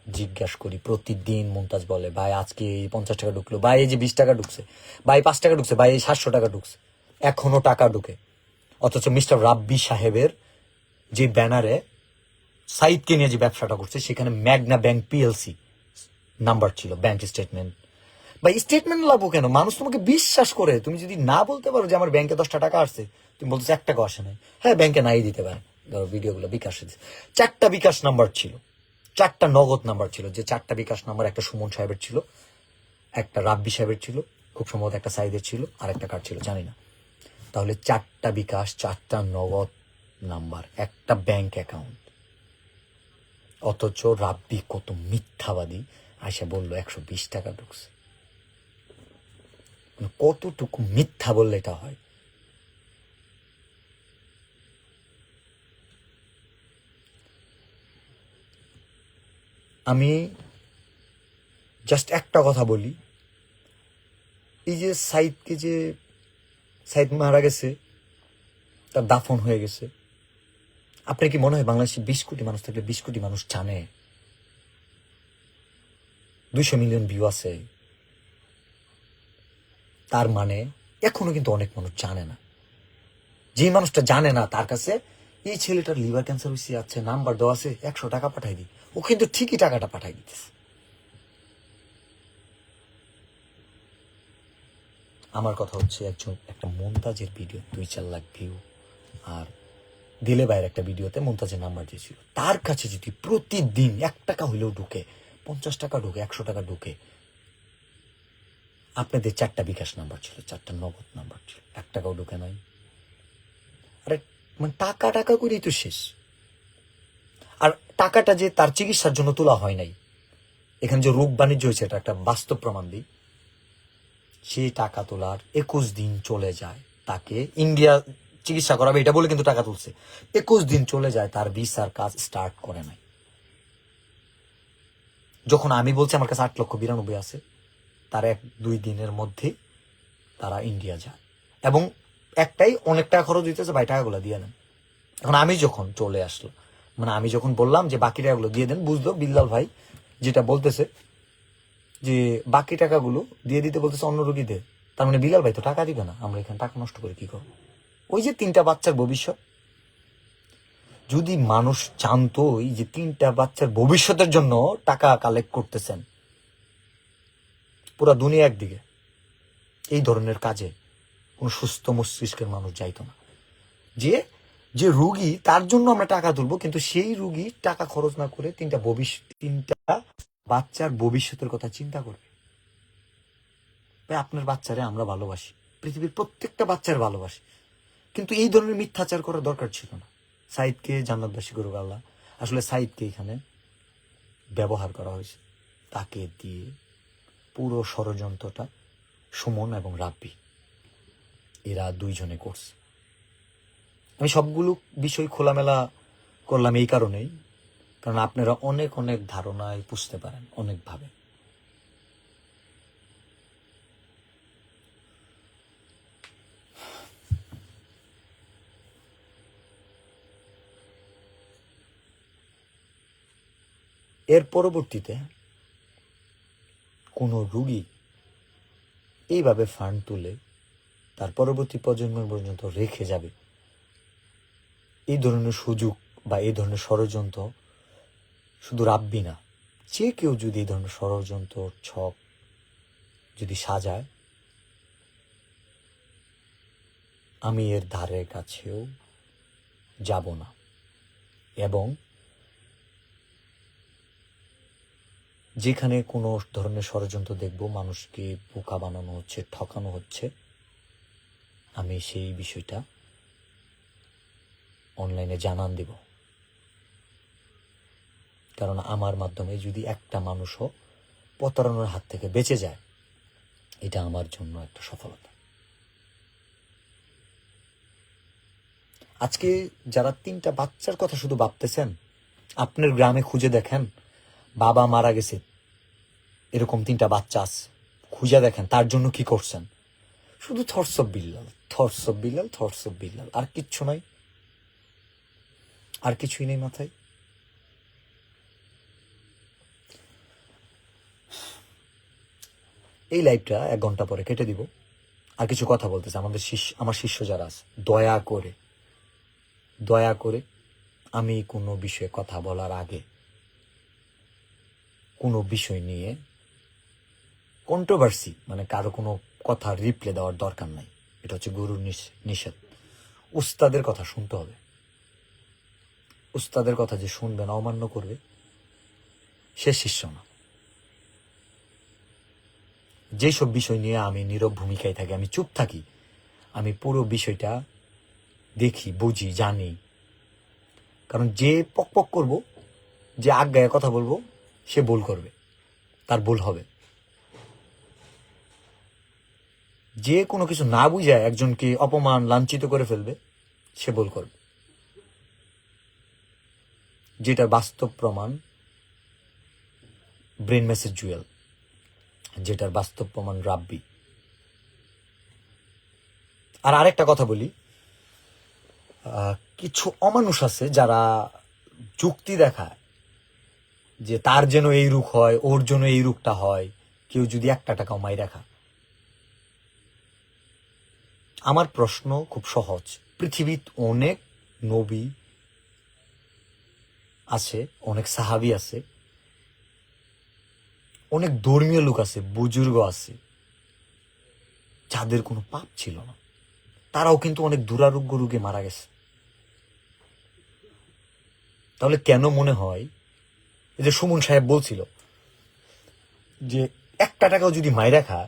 জিজ্ঞাসা করি, প্রতিদিন মুমতাজ বলে, ভাই আজকে এই 50 টাকা ঢুকলো, ভাই এই যে 20 টাকা ঢুকছে, ভাই 5 টাকা ঢুকছে, ভাই এই 700 টাকা ঢুকছে, এখনো টাকা ঢুকে। অথচ মিস্টার রাব্বি সাহেবের যে ব্যানারে সাইদকে নিয়ে যে ব্যবসাটা করছে, সেখানে ম্যাগনা ব্যাংক পিএলসি নাম্বার ছিল, ব্যাংক স্টেটমেন্ট। বা স্টেটমেন্ট লাগবো কেন? মানুষ তোমাকে বিশ্বাস করে। তুমি যদি না বলতে পারো যে আমার ব্যাংকে 10টা টাকা আসছে, তুমি বলতেছো 1 টাকা আসে নাই, হ্যাঁ ব্যাংকে নাই দিতে পারে। ধরো ভিডিওগুলো বিকাশে 4টা বিকাশ নাম্বার ছিল, 4টা নগদ নাম্বার ছিল। যে 4টা বিকাশ নাম্বার, একটা সুমন সাহেবের ছিল, একটা রাব্বি সাহেবের ছিল, খুব সম্ভবত একটা সাইদের ছিল, আর একটা কার্ড ছিল জানি না। তাহলে 4টা বিকাশ, 4টা নগদ নাম্বার, একটা ব্যাংক অ্যাকাউন্ট। অথচ রাব্বি কত মিথ্যাবাদী, আয়সা বললো 120 টাকা ঢুকছে। কতটুকু মিথ্যা বললে এটা হয়? আমি জাস্ট একটা কথা বলি, এই যে সাইদ মারা গেছে, তার দাফন হয়ে গেছে, আপনার কি মনে হয় বাংলাদেশে 20 কোটি মানুষ থাকলে 20 কোটি মানুষ জানে? 200 মিলিয়ন ভিউ আছে, তার মানে এখনো কিন্তু অনেক মানুষ জানে না। যে মানুষটা জানে না তার কাছে এই ছেলেটার লিভার ক্যান্সার হয়েছে, আছে নাম্বার দেওয়া আছে, 100 টাকা পাঠাই দিই, ও কিন্তু ঠিকই টাকাটা পাঠাই দিতেছে। আমার কথা হচ্ছে, একটা মুমতাজের ভিডিও 2-4 লাখ ভিউ, আর দিলে ভাইয়ের একটা ভিডিওতে মুমতাজের নাম্বার দিয়েছিল, তার কাছে যদি প্রতিদিন 1 টাকা হইলেও ঢুকে, 50 টাকা ঢুকে, 100 টাকা ঢুকে। আপনাদের 4টা বিকাশ নাম্বার ছিল, 4টা নগদ নাম্বার ছিল, 1 টাকাও ঢুকে নাই। আরে মানে টাকা টাকা করেই তো শেষ। আর টাকাটা যে তার চিকিৎসার জন্য তোলা হয় নাই, এখানে যে রোগ বাণিজ্য হয়েছে, এটা একটা বাস্তব প্রমাণ দিই। সেই টাকা তোলার 21 দিন চলে যায়, তাকে ইন্ডিয়া চিকিৎসা করাবে এটা বলে কিন্তু টাকা তুলছে। 21 দিন চলে যায়, তার ভিসার কাজ স্টার্ট করে নাই। যখন আমি বলছি আমার কাছে 8,92,000 আছে, তার 1-2 দিনের মধ্যে তারা ইন্ডিয়া যায়, এবং একটাই অনেক টাকা খরচ হইতেছে, ভাই টাকাগুলো দিয়ে নেন। এখন আমি যখন চলে আসলো, মানে আমি যখন বললাম যে বাকি টাকাগুলো দিয়ে দেন, বুঝলো বিল্লাল ভাই যেটা বলতেছে যে বাকি টাকাগুলো দিয়ে দিতে বলতেছে অন্য রোগীদের। তার মানে বিলাল ভাই তো টাকা দিবে না, আমরা এখানে টাকা নষ্ট করে কি করবো? ওই যে 3টা বাচ্চার ভবিষ্যৎ, যদি মানুষ জানতো এই যে 3টা বাচ্চার ভবিষ্যতের জন্য টাকা কালেক্ট করতেছেন, পুরা দুনিয়া একদিকে, এই ধরনের কাজে কোন সুস্থ মস্তিষ্কের মানুষ যাইতো না। যে যে রুগী তার জন্য আমরা টাকা তুলবো, কিন্তু সেই রুগী টাকা খরচ না করে 3টা বাচ্চার ভবিষ্যতের কথা চিন্তা করবে। ভাই আপনার বাচ্চারে আমরা ভালোবাসি, পৃথিবীর প্রত্যেকটা বাচ্চার ভালোবাসি, কিন্তু এই ধরনের মিথ্যাচার করার দরকার ছিল না। সাইদকে জান্নাতবাসী করুক আল্লাহ। আসলে সাইদকে এখানে ব্যবহার করা হয়েছে, তাকে দিয়ে পুরো ষড়যন্ত্রটা সুমন এবং রাব্বি এরা দুইজনে করছে। আমি সবগুলো বিষয় খোলামেলা করলাম এই কারণেই, কারণ আপনারা অনেক অনেক ধারণায় বুঝতে পারেন অনেকভাবে। এর পরবর্তীতে কোনো রুগী এইভাবে ফান্ড তুলে তার পরবর্তী প্রজন্ম পর্যন্ত রেখে যাবে, এই ধরনের সুযোগ বা এই ধরনের ষড়যন্ত্র শুধু রাব্বি না, যে কেউ যদি এই ধরনের ষড়যন্ত্র ছক যদি সাজায়, আমি এর ধারে কাছেও যাব না। এবং যেখানে কোনো ধরনের ষড়যন্ত্র দেখব, মানুষকে বোকা বানানো হচ্ছে, ঠকানো হচ্ছে, আমি সেই বিষয়টা অনলাইনে জানান দিব। কারণ আমার মাধ্যমে যদি একটা মানুষও প্রতারণার হাত থেকে বেঁচে যায়, এটা আমার জন্য একটা সফলতা। আজকে যারা 3টা বাচ্চার কথা শুধু ভাবতেছেন, আপনার গ্রামে খুঁজে দেখেন, বাবা মারা গেছে, এরকম 3টা বাচ্চা আছে, খুঁজে দেখেন তার জন্য কি করছেন। শুধু thoughts of Bilal, thoughts of Bilal, thoughts of Bilal, আর কিচ্ছু নাই, আর কিছুই নেই মাথায়। এই লাইভটা 1 ঘন্টা পরে কেটে দিব। আর কিছু কথা বলতেছে আমার শিষ্য যারা আছে, দয়া করে আমি কোনো বিষয়ে কথা বলার আগে কোনো বিষয় নিয়ে কন্ট্রোভার্সি, মানে কারো কোনো কথা রিপ্লে দেওয়ার দরকার নাই। এটা হচ্ছে গুরুর নিষেধ। উস্তাদের কথা শুনতে হবে। উস্তাদের কথা যে শুনবে না, অমান্য করবে, সে শিষ্য না। যেসব বিষয় নিয়ে আমি নীরব ভূমিকায় থাকি, আমি চুপ থাকি, আমি পুরো বিষয়টা দেখি, বুঝি, জানি। কারণ যে পক করব, যে আজ্ঞায় কথা বলবো, সে ভুল করবে, তার ভুল হবে। যে কোনো কিছু না বুঝায় একজনকে অপমান, লাঞ্ছিত করে ফেলবে, সে ভুল করবে। যেটা বাস্তব প্রমাণ ব্রেন মেসেজ জুয়েল, যেটার বাস্তব প্রমাণ রাব্বি। আর আরেকটা কথা বলি, কিছু অমানুষ আছে যারা যুক্তি দেখায় যে তার যেন এই রোগ হয়, ওর জন্য এই রোগটা হয়, কেউ যদি একটা টাকাও মাই রাখা। আমার প্রশ্ন খুব সহজ, পৃথিবীত অনেক নবী আছে, অনেক সাহাবী আছে, অনেক ধর্মীয় লোক আছে, বুজুর্গ আছে, যাদের কোনো পাপ ছিল না, তারাও কিন্তু অনেক দুরারোগ্য রোগে মারা গেছে। তাহলে কেন মনে হয়, এই যে সুমন সাহেব বলছিল যে একটা টাকাও যদি মাইরা খা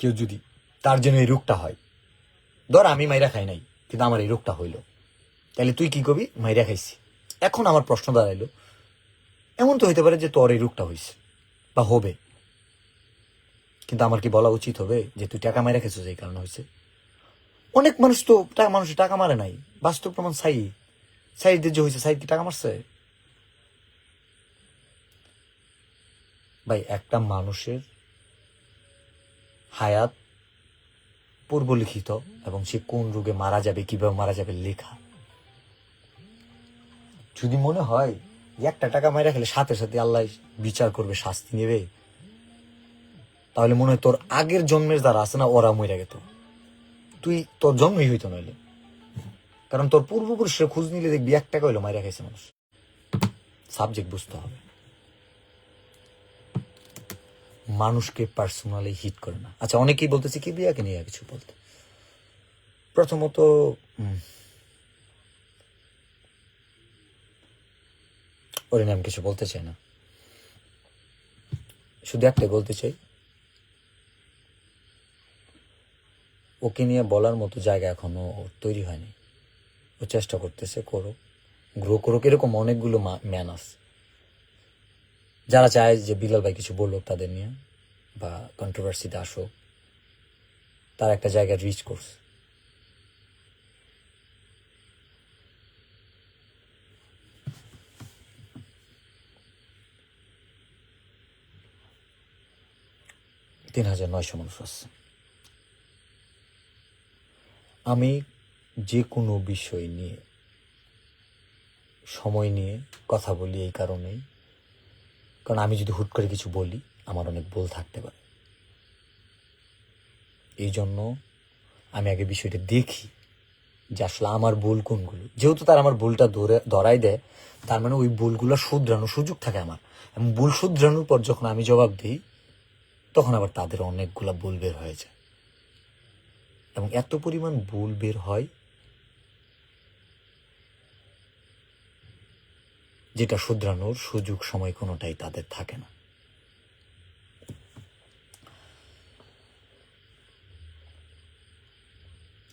কেউ, যদি তার জন্য এই রোগটা হয়, ধর আমি মাইরা খাই নাই কিন্তু আমার এই রোগটা হইল, তাহলে তুই কি করবি? মাইরা খাইছি। এখন আমার প্রশ্ন দাঁড়াইলো, এমন তো হইতে পারে যে তোর এই রোগটা হয়েছে বা হবে, কিন্তু আমার কি বলা উচিত হবে যে তুই টাকা মাইরা খেয়েছিস এই কারণে হয়েছে? অনেক মানুষ তো মানুষের টাকা মারে নাই, বাস্তব প্রমাণ সাইদের যে হয়েছে, সাইদ কি টাকা মারছে? ভাই একটা মানুষের হায়াত পূর্ব লিখিত, এবং সে কোন রোগে মারা যাবে, কিভাবে মারা যাবে লেখা। যদি মনে হয় যে একটা টাকা মাইরা খেলে সাথে সাথে আল্লাহ বিচার করবে, শাস্তি নেবে, তাহলে মনে হয় তোর আগের জন্মের যারা আছে না ওরা মরে গেত, তুই তোর জন্মই হইতো নইলে। কারণ তোর পূর্বপুরুষের খোঁজ নিলে দেখবি 1 টাকা হইলো মাইরা খাইছে মানুষ। সাবজেক্ট বুঝতে হবে। মানুষকে পার্সোনালি হিট করে না। আচ্ছা, অনেকেই বলতেছে কি বিয়াকে নিয়ে কিছু বলতে। প্রথমত ওর নাম কিছু বলতে চাই না, শুধু একটাই বলতে চাই, ওকে নিয়ে বলার মতো জায়গা এখনো তৈরি হয়নি। ও চেষ্টা করতেছে, করুক, গ্রো করুক। এরকম অনেকগুলো ম্যান আছে যারা চায় যে বিলাল ভাই কিছু বলুক তাদের নিয়ে, বা কন্ট্রোভার্সিতে আসুক, তার একটা জায়গায় রিচ করছে। তিন 3,900 মানুষ আছে। আমি যে কোনো বিষয় নিয়ে সময় নিয়ে কথা বলি এই কারণেই, কারণ আমি যদি হুট করে কিছু বলি আমার অনেক ভুল থাকতে পারে। এই জন্য আমি আগে বিষয়টা দেখি যে আসলে আমার ভুল কোনগুলো। যেহেতু তার আমার ভুলটা ধরাই দেয়, তার মানে ওই ভুলগুলো শুধরানোর সুযোগ থাকে আমার। এবং ভুল শুধরানোর পর যখন আমি জবাব দিই তখন আবার তাদের অনেকগুলা ভুল বের হয়ে যায়, এবং এত পরিমাণ ভুল বের হয় যেটা শুধরানোর সুযোগ সময় কোনোটাই তাদের থাকে না।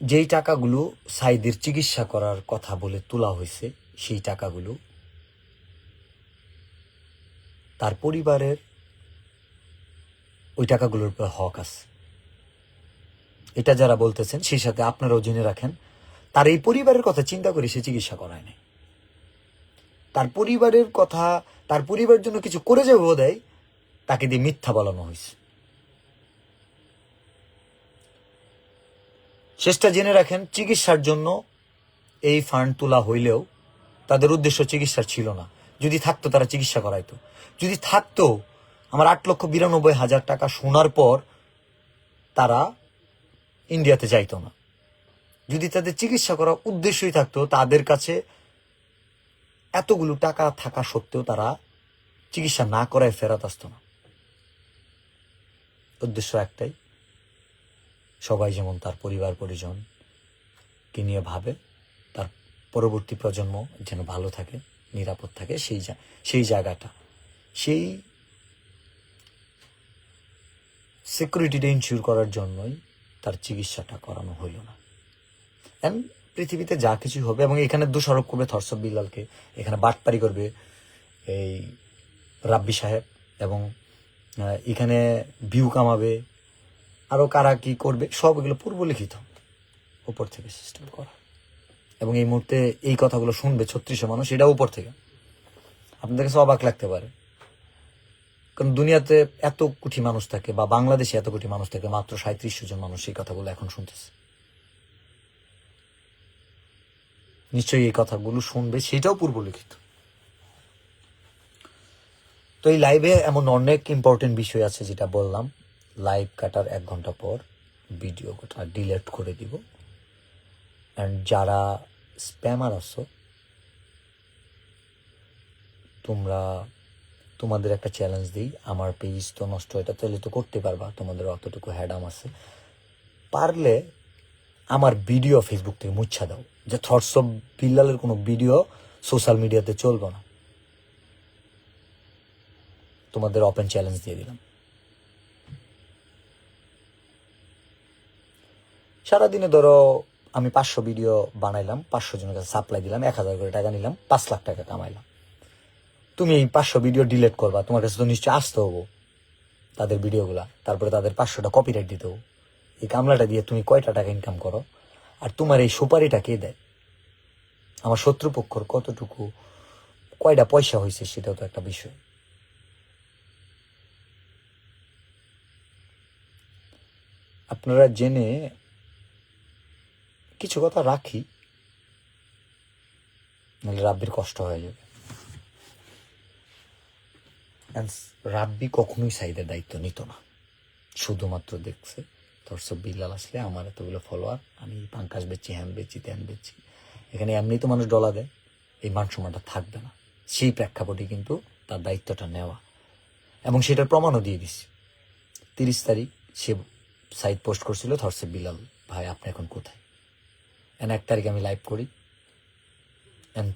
যেই টাকাগুলো সাইদের চিকিৎসা করার কথা বলে তোলা হয়েছে, সেই টাকাগুলো তার পরিবারের ওই টাকাগুলোর উপর হক আছে। এটা যারা বলতেছেন সেই সাথে আপনারাও জেনে রাখেন, তার এই পরিবারের কথা চিন্তা করে সে চিকিৎসা করায় নাই। তার পরিবারের কথা, তার পরিবারের জন্য কিছু করে যাবে বোধহয়, তাকে দিয়ে মিথ্যা বলানো হয়েছে। শেষটা জেনে রাখেন, চিকিৎসার জন্য এই ফান্ড তোলা হইলেও তাদের উদ্দেশ্য চিকিৎসার ছিল না। যদি থাকতো তারা চিকিৎসা করাইতো। যদি থাকতো, আমার 8,92,000 টাকা শোনার পর তারা ইন্ডিয়াতে যাইতো না। যদি তাদের চিকিৎসা করার উদ্দেশ্যই থাকতো, তাদের কাছে এতগুলো টাকা থাকা সত্ত্বেও তারা চিকিৎসা না করায় ফেরত আসতো না। উদ্দেশ্য একটাই, সবাই যেমন তার পরিবার পরিজনকে নিয়ে ভাবে, তার পরবর্তী প্রজন্ম যেন ভালো থাকে, নিরাপদ থাকে, সেই জায়গাটা, সেই সিকিউরিটিটা ইনশিওর করার জন্যই তার চিকিৎসাটা করানো হইল না। এন্ড পৃথিবীতে যা কিছু হবে, এবং এখানে দোষারোপ করবে থরসব বিল্লালকে, এখানে বাটপারি করবে এই রাব্বি সাহেব, এবং এখানে ভিউ কামাবে, আরো কারা কি করবে, সব এগুলো পূর্ব লিখিত, উপর থেকে সিস্টেম করা। এবং এই মুহূর্তে এই কথাগুলো শুনবে 3600 মানুষ, এটা উপর থেকে। আপনাদের কাছে অবাক লাগতে পারে, কারণ দুনিয়াতে এত কোটি মানুষ থাকে, বা বাংলাদেশে এত কোটি মানুষ থাকে, মাত্র 3700 জন মানুষ এই কথাগুলো এখন শুনতেছে। নিশ্চয়ই এই কথাগুলো শুনবে, সেটাও পূর্ব লিখিত। তো এই লাইভে এমন অনেক ইম্পর্টেন্ট বিষয় আছে, যেটা বললাম লাইভ কাটার 1 ঘন্টা পর ভিডিওটা ডিলিট করে দিব। অ্যান্ড যারা স্প্যামার আছো, তোমাদের একটা চ্যালেঞ্জ দিই, আমার পেজ তো নষ্ট হইতে তাহলে তো করতে পারবা, তোমাদের অতটুকু হ্যাডাম আছে, পারলে আমার ভিডিও ফেসবুক থেকে মুচ্ছা দাও, যে থটস অফ বিল্লালের কোনো ভিডিও সোশ্যাল মিডিয়াতে চলবে না। তোমাদের ওপেন চ্যালেঞ্জ দিয়ে দিলাম। সারাদিনে ধরো আমি 500 ভিডিও বানাইলাম, 500 জনের কাছে সাপ্লাই দিলাম, 1000 করে টাকা নিলাম, 5 লাখ টাকা কামাইলাম। তুমি এই 500 ভিডিও ডিলিট করবা, তোমার কাছে তো নিশ্চয়ই আসতে হবো তাদের ভিডিওগুলা, তারপরে তাদের 500টা কপিরাইট দিতে হবো। এই কামলাটা দিয়ে তুমি কয়টা টাকা ইনকাম করো, আর তোমার এই সুপারিটা কে দেয়? আমার শত্রুপক্ষর কতটুকু, কয়টা পয়সা হয়েছে, সেটাও তো একটা বিষয়। আপনারা জেনে কিছু কথা রাখি, নাহলে রাব্বির কষ্ট হয়ে যাবে। রাব্বি কখনোই সাইদের দায়িত্ব নিত না, শুধুমাত্র দেখছে দর্শক বিল্লাল আসলে আমার এতগুলো ফলোয়ার, আমি পাঙ্কাশ বেচছি, হ্যান বেচছি, ত্যান বেচছি, এখানে এমনি তো মানুষ ডলা দেয়, এই মান সম্মানটা থাকবে না। সেই প্রেক্ষাপটে কিন্তু তার দায়িত্বটা নেওয়া, এবং সেটার প্রমাণও দিয়ে দিছি। 30 তারিখ সে সাইট পোস্ট করছিল, ধরছে বিল্লাল ভাই আপনি এখন কোথায়। 1 তারিখে আমি লাইভ করি,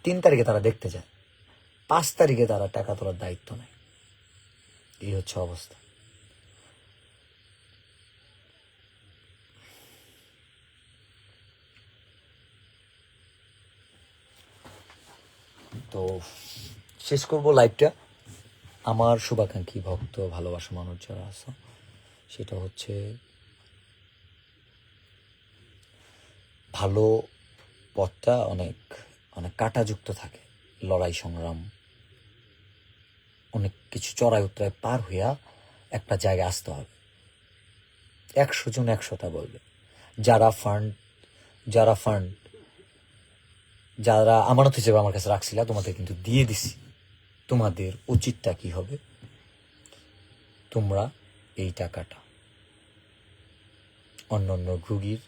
3 তারিখে তারা দেখতে যায়, 5 তারিখে তারা টাকা তোলার দায়িত্ব নেয়। এই হচ্ছে অবস্থা। তো শেষ করবো লাইভটা। আমার শুভাকাঙ্ক্ষী ভক্ত ভালোবাসা মানুষ যারা আছে, সেটা হচ্ছে ভালো পথটা অনেক অনেক কাঁটাযুক্ত থাকে, লড়াই সংগ্রাম, অনেক কিছু চড়াই উত্তরায় পার হইয়া একটা জায়গায় আসতে হবে। 100 জন 100টা বলবে। যারা ফান্ড যারা আমানত হিসেবে আমার কাছে রাখছিল, তোমাদের কিন্তু দিয়ে দিছি। তোমাদের উচিতটা কি হবে, তোমরা এই টাকাটা অন্যান্য রুগীর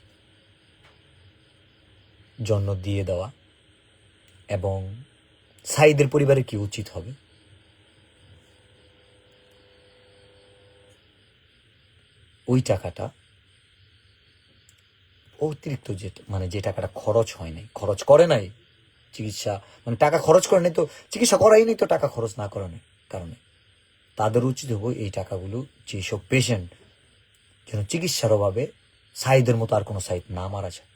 জন্য দিয়ে দেওয়া, এবং সাইদের পরিবারে কি উচিত হবে, ওই টাকাটা অতিরিক্ত যে টাকাটা খরচ হয় নাই, খরচ করে নাই চিকিৎসা, টাকা খরচ করে নাই তো চিকিৎসা করাই নাই, তো টাকা খরচ না করানোর কারণে তাদের উচিত হবো এই টাকাগুলো যেসব পেশেন্ট যেন চিকিৎসার অভাবে সাইদের মতো আর কোনো সাইদ না মারা যায়,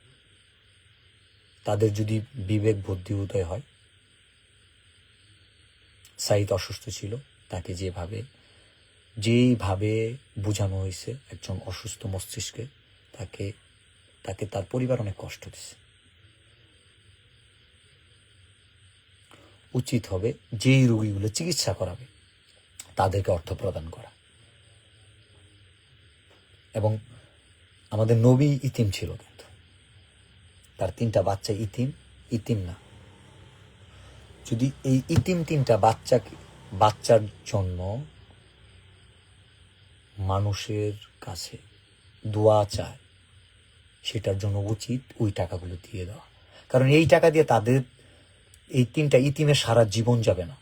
তাদের যদি বিবেক বুদ্ধি উদয় হয়, সাইদ অসুস্থ ছিল, তাকে যেভাবে বোঝানো হয়েছে একজন অসুস্থ মস্তিষ্কে, তাকে তার পরিবার অনেক কষ্ট দিছে। উচিত হবে যেই রোগীগুলো চিকিৎসা করাবে তাদেরকে অর্থ প্রদান করা। এবং আমাদের নবী ইতিম ছিল, কিন্তু তার 3টা বাচ্চা ইতিম না। যদি এই ইতিম 3টা বাচ্চার জন্য মানুষের কাছে দোয়া চায়, সেটার জন্য উচিত ওই টাকাগুলো দিয়ে দেওয়া। কারণ এই টাকা দিয়ে তাদের এই 3টা ইতিমের সারা জীবন যাবে না,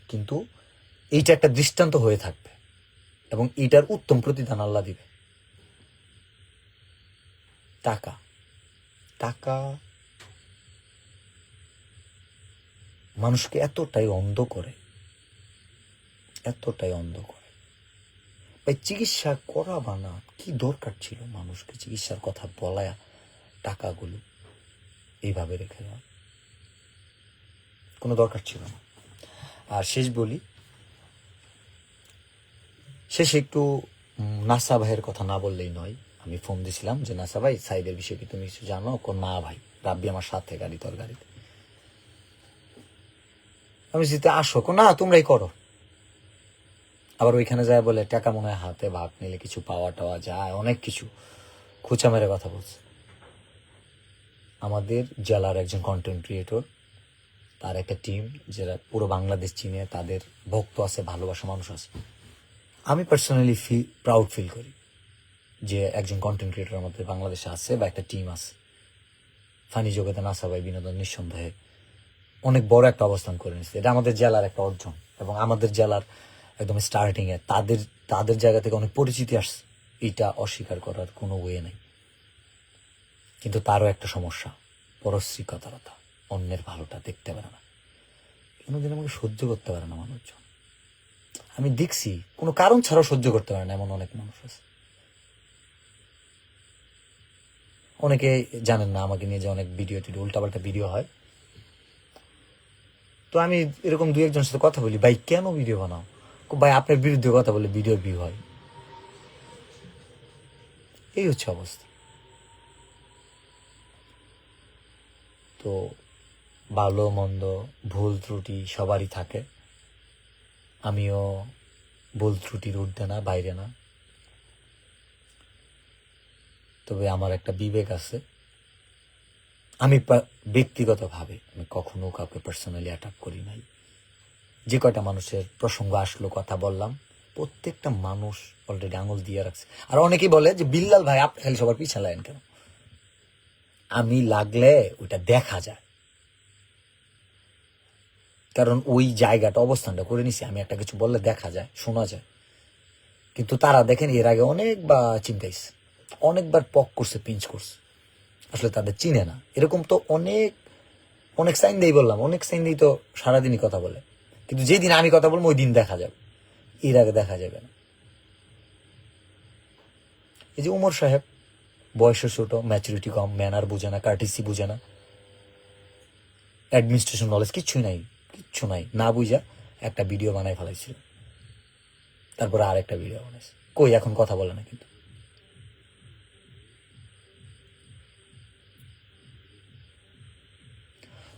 কিন্তু এইটা একটা দৃষ্টান্ত হয়ে থাকবে, এবং এটার উত্তম প্রতিদান আল্লাহ দিবে। টাকা মানুষকে এতটাই অন্ধ করে, ভাই চিকিৎসা করাবা না, কি দরকার ছিল মানুষকে চিকিৎসার কথা বলায়া টাকাগুলো এইভাবে রেখে দেওয়া, কোনো দরকার ছিল না। আর শেষে একটু নাসা ভাইয়ের কথা না বললেই নয়। আমি ফোন দিছিলাম যে নাসা ভাই সাইদের বিষয়ে কি তুমি কিছু জানো? না ভাই, রাব্বি আমার সাথে তোর গাড়িতে। আমি জিতে আসো, না তোমরাই করো। আবার ওইখানে যায় বলে টাকা মনে হয় হাতে ভাগ নিলে কিছু পাওয়া টাওয়া যায়, অনেক কিছু খুচা মেরে কথা বলছে। আমাদের জেলার একজন কন্টেন্ট ক্রিয়েটর, তার একটা টিম যারা পুরো বাংলাদেশ চিনে, তাদের ভক্ত আছে, ভালোবাসা মানুষ আছে। আমি পার্সোনালি প্রাউড ফিল করি যে একজন কন্টেন্ট ক্রিয়েটর আমাদের বাংলাদেশে আছে, বা একটা টিম আছে। ফানি জগতে নাসা ভাই বিনোদন নিঃসন্দেহে অনেক বড় একটা অবস্থান করে নিচ্ছে। এটা আমাদের জেলার একটা অর্জন, এবং আমাদের জেলার একদম স্টার্টিং এ তাদের জায়গা থেকে অনেক পরিচিতি আসছে, এটা অস্বীকার করার কোনো ওয়ে নেই। কিন্তু তারও একটা সমস্যা, পরশ্রীকতারতা, অন্যের ভালোটা দেখতে পারে না, কোনোদিন আমাকে সহ্য করতে পারে না মানুষজন। আমি দেখছি কোনো কারণ ছাড়াও সহ্য করতে পারে না, এমন অনেক মানুষ আছে। অনেকে জানেন না আমাকে নিয়ে যে অনেক উল্টাপাল্টা ভিডিও হয়, তো আমি এরকম 2-1জনের সাথে কথা বলি, ভাই কেন ভিডিও বানাও? ভাই আপনার বিরুদ্ধে কথা বলে ভিডিওর ভিউ হয়। এই হচ্ছে অবস্থা। তো ভালো মন্দ ভুল ত্রুটি সবারই থাকে, আমিও ভুল ত্রুটির ঊর্ধ্বে না, বাইরে না। তবে আমার একটা বিবেক আছে। আমি ব্যক্তিগতভাবে আমি কখনো কাউকে পার্সোনালি অ্যাটাক করি নাই। যে কয়টা মানুষের প্রসঙ্গ আসলো, কথা বললাম, প্রত্যেকটা মানুষ অলরেডি আঙুল দিয়ে রাখছে। আর অনেকেই বলে যে বিল্লাল ভাই আপনি খালি সবার পিছনে লাগেন কেন? আমি লাগলে ওইটা দেখা যায়, কারণ ওই জায়গাটা অবস্থানটা করে নিছি। আমি একটা কিছু বললে দেখা যায়, শোনা যায়। কিন্তু তারা দেখেন এর আগে অনেকবার চিন্তাইছে, অনেকবার পক করছে, পিঞ্চ করছে, আসলে তাদের চিনে না। এরকম তো অনেক অনেক সাইন দিই, বললাম অনেক সাইন দিই, তো সারাদিনই কথা বলে। কিন্তু যেদিন আমি কথা বলবো ওই দিন দেখা যাবে, এর আগে দেখা যাবে না। এই যে উমর সাহেব, বয়সে ছোট, ম্যাচুরিটি কম, ম্যানার বুঝে না, কার্টিসি বুঝে না, অ্যাডমিনিস্ট্রেশন নলেজ কিচ্ছু নাই, কিচ্ছু নাই, না বুঝা একটা ভিডিও বানাই ফেলাইছিল, তারপরে আর একটা ভিডিও বানাইছে। কই এখন কথা বলে না। কিন্তু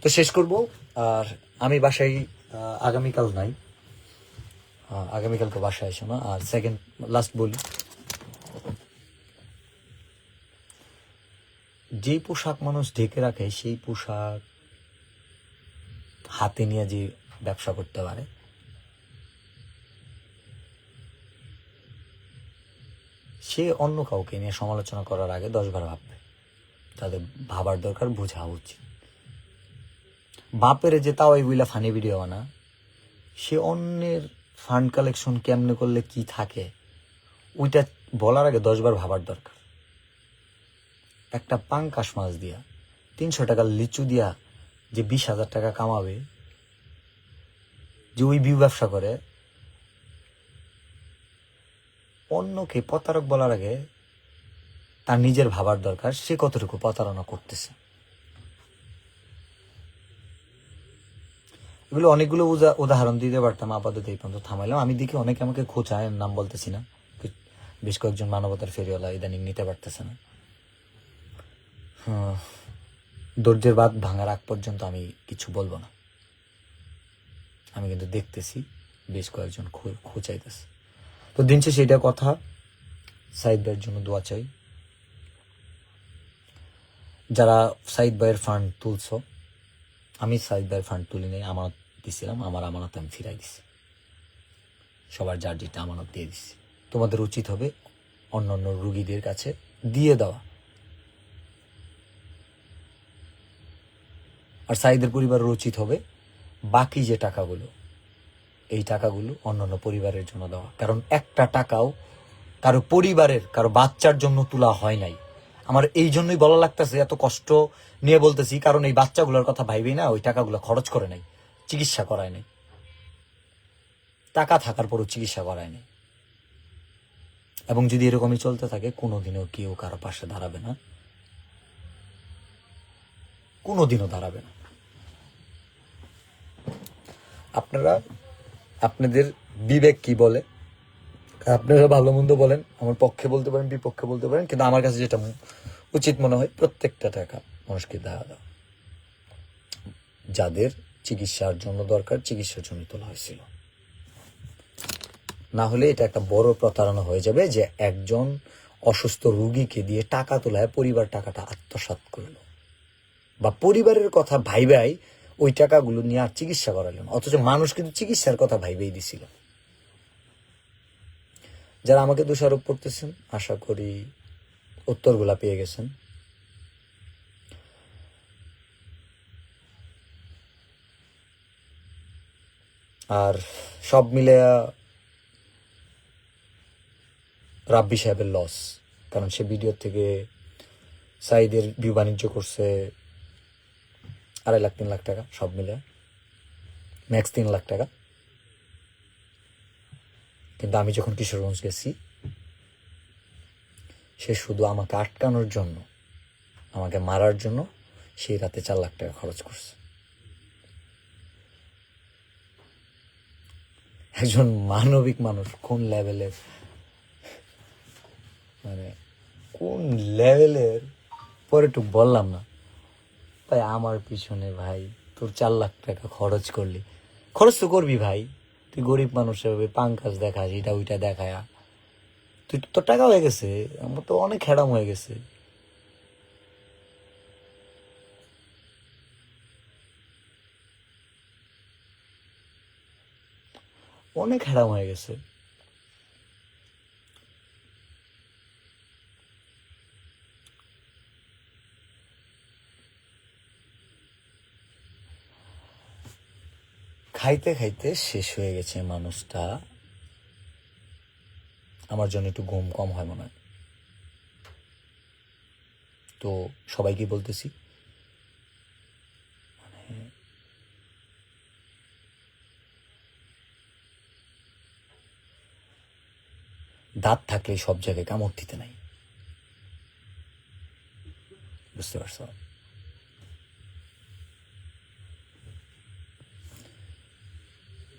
তো শেষ করব। আর আমি বাসায় আগামীকাল নাই, আগামীকালকে বাসায় এসো না। আর সেকেন্ড লাস্ট বলি, যেই পোশাক মানুষ ঢেকে রাখে সেই পোশাক হাতে নিয়ে যে ব্যবসা করতে পারে, সে অন্য কাউকে নিয়ে সমালোচনা করার আগে 10 বার ভাববে। তাদের ভাবার দরকার, বোঝা উচিত। বাপের যে তাও এইগুলা ফানি ভিডিও বানা, সে অন্যের ফান্ড কালেকশন কেমনে করলে কি থাকে, ওইটা বলার আগে 10 বার ভাবার দরকার। একটা পাঙ্কাশ মাছ দিয়া 300 টাকার লিচু দিয়া যে 20,000 টাকা কামাবে, যে ওই ভিউ ব্যবসা করে, অন্যকে প্রতারক বলার আগে তার নিজের ভাবার দরকার সে কতটুকু প্রতারণা করতেছে। এগুলো অনেকগুলো উদাহরণ দিতে পারতাম, আপাতত এই পর্যন্ত থামাইলাম। আমি দেখি অনেকে আমাকে খোঁচায়, নাম বলতেছি না, বেশ কয়েকজন মানবতার ফেরিওয়ালা ইদানিং নিতে পারতেছে না। ধৈর্যের বাঁধ ভাঙার আগ পর্যন্ত আমি কিছু বলবো না। আমি কিন্তু দেখতেছি বেশ কয়েকজন খোঁচাইতেছে। তো দিন শেষে এটা কথা, সাইদ ভাইয়ের জন্য দোয়া চাই। যারা সাইদ ভাইয়ের ফান্ড তুলছ, আমি সাইদ ভাইয়ের ফান্ড তুলি নাই, আমানত দিছিলাম, আমার আমানত আমি ফিরাই দিছি। সবার যার যেটা আমানত দিয়ে দিছি। তোমাদের উচিত হবে অন্যান্য রুগীদের কাছে দিয়ে দেওয়া। আর সাইদের পরিবারের উচিত হবে বাকি যে টাকাগুলো, এই টাকাগুলো অন্যান্য পরিবারের জন্য দেওয়া। কারণ একটা টাকাও কারো পরিবারের, কারো বাচ্চার জন্য তোলা হয় নাই। আমার এই জন্যই বলা লাগতেছে, এত কষ্ট নিয়ে বলতেছি, কারণ এই বাচ্চাগুলোর কথা ভাইবেই না ওই টাকাগুলো খরচ করে নাই, চিকিৎসা করায় নাই। টাকা থাকার পরও চিকিৎসা করায় নাই। এবং যদি এরকমই চলতে থাকে, কোনোদিনও কেউ কারো পাশে দাঁড়াবে না, কোনোদিনও দাঁড়াবে না। আপনারা আপনাদের বিবেক কি বলে, আপনারা ভালো মন্দ বলেন, আমার পক্ষে বলতে পারেন, বিপক্ষে বলতে পারেন, কিন্তু আমার কাছে যেটা উচিত মনে হয়, প্রত্যেকটা টাকা মানুষকে দেওয়া দাও, যাদের চিকিৎসার জন্য দরকার, চিকিৎসার জন্য তোলা হয়েছিল। না হলে এটা একটা বড় প্রতারণা হয়ে যাবে, যে একজন অসুস্থ রুগীকে দিয়ে টাকা তোলায় পরিবার টাকাটা আত্মসাৎ করলো, বা পরিবারের কথা ভাইবাই ওই টাকাগুলো নিয়ে আর চিকিৎসা করালেন, অথচ মানুষ কিন্তু চিকিৎসার কথা ভাইবেই দিছিল। যারা আমাকে দোষারোপ করতেছেন, আশা করি উত্তরগুলা পেয়ে গেছেন। আর সব মিলে রাব্বি সাহেবের লস, কারণ সে ভিডিও থেকে সাইদের ভিউ বাণিজ্য করছে 2.5 লাখ 3 লাখ টাকা, সব মিলে ম্যাক্স 3 লাখ টাকা। কিন্তু আমি যখন কিশোরগঞ্জ গেছি, সে শুধু আমাকে আটকানোর জন্য, আমাকে মারার জন্য সেই রাতে 4 লাখ টাকা খরচ করছে। একজন মানবিক মানুষ কোন লেভেলের, মানে কোন লেভেলের, পরে একটু বললাম না ভাই, আমার পিছনে ভাই তোর 4 লাখ টাকা খরচ করলি, খরচ তো করবি ভাই, তুই গরিব মানুষ হিসেবে পাঙ্কাজ দেখাস, এটা ওইটা দেখায়া তুই তোর টাকা হয়ে গেছে, আমার তো অনেক হ্যাডাম হয়ে গেছে, অনেক হ্যারাম হয়ে গেছে। খাইতে খাইতে শেষ হয়ে গেছে মানুষটা। আমার জন্য একটু ঘুম কম হয় মনে হয়। তো সবাইকে বলতেছি, দাঁত থাকলে সব জায়গায় কামড় দিতে নাই, বুঝতে পারছো?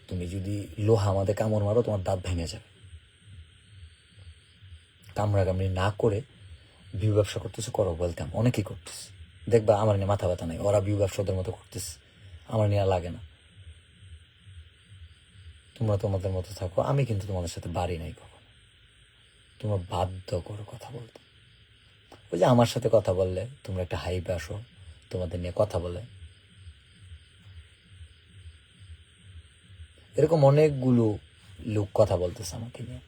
তুমি যদি লোহা আমাদের কামড় মারো, তোমার দাঁত ভেঙে যাবে। কামড়াকামড়ি না করে ভিউ ব্যবসা করতেছে, করো, ওয়েলকাম। অনেকেই করতেছে, দেখবা আমার নিয়ে মাথা ব্যথা নাই, ওরা ভিউ ব্যবসা ওদের মতো করতেছে, আমার নিয়ে লাগে না। তোমরা তোমাদের মতো থাকো, আমি কিন্তু তোমাদের সাথে বাড়ি নাই কখনো। তোমরা বাধ্য করো কথা বলতে। ওই যে আমার সাথে কথা বললে তোমরা একটা হাইপে আসো, তোমাদের নিয়ে কথা বলে। এরকম অনেকগুলো লোক কথা বলতেছে আমাকে নিয়ে।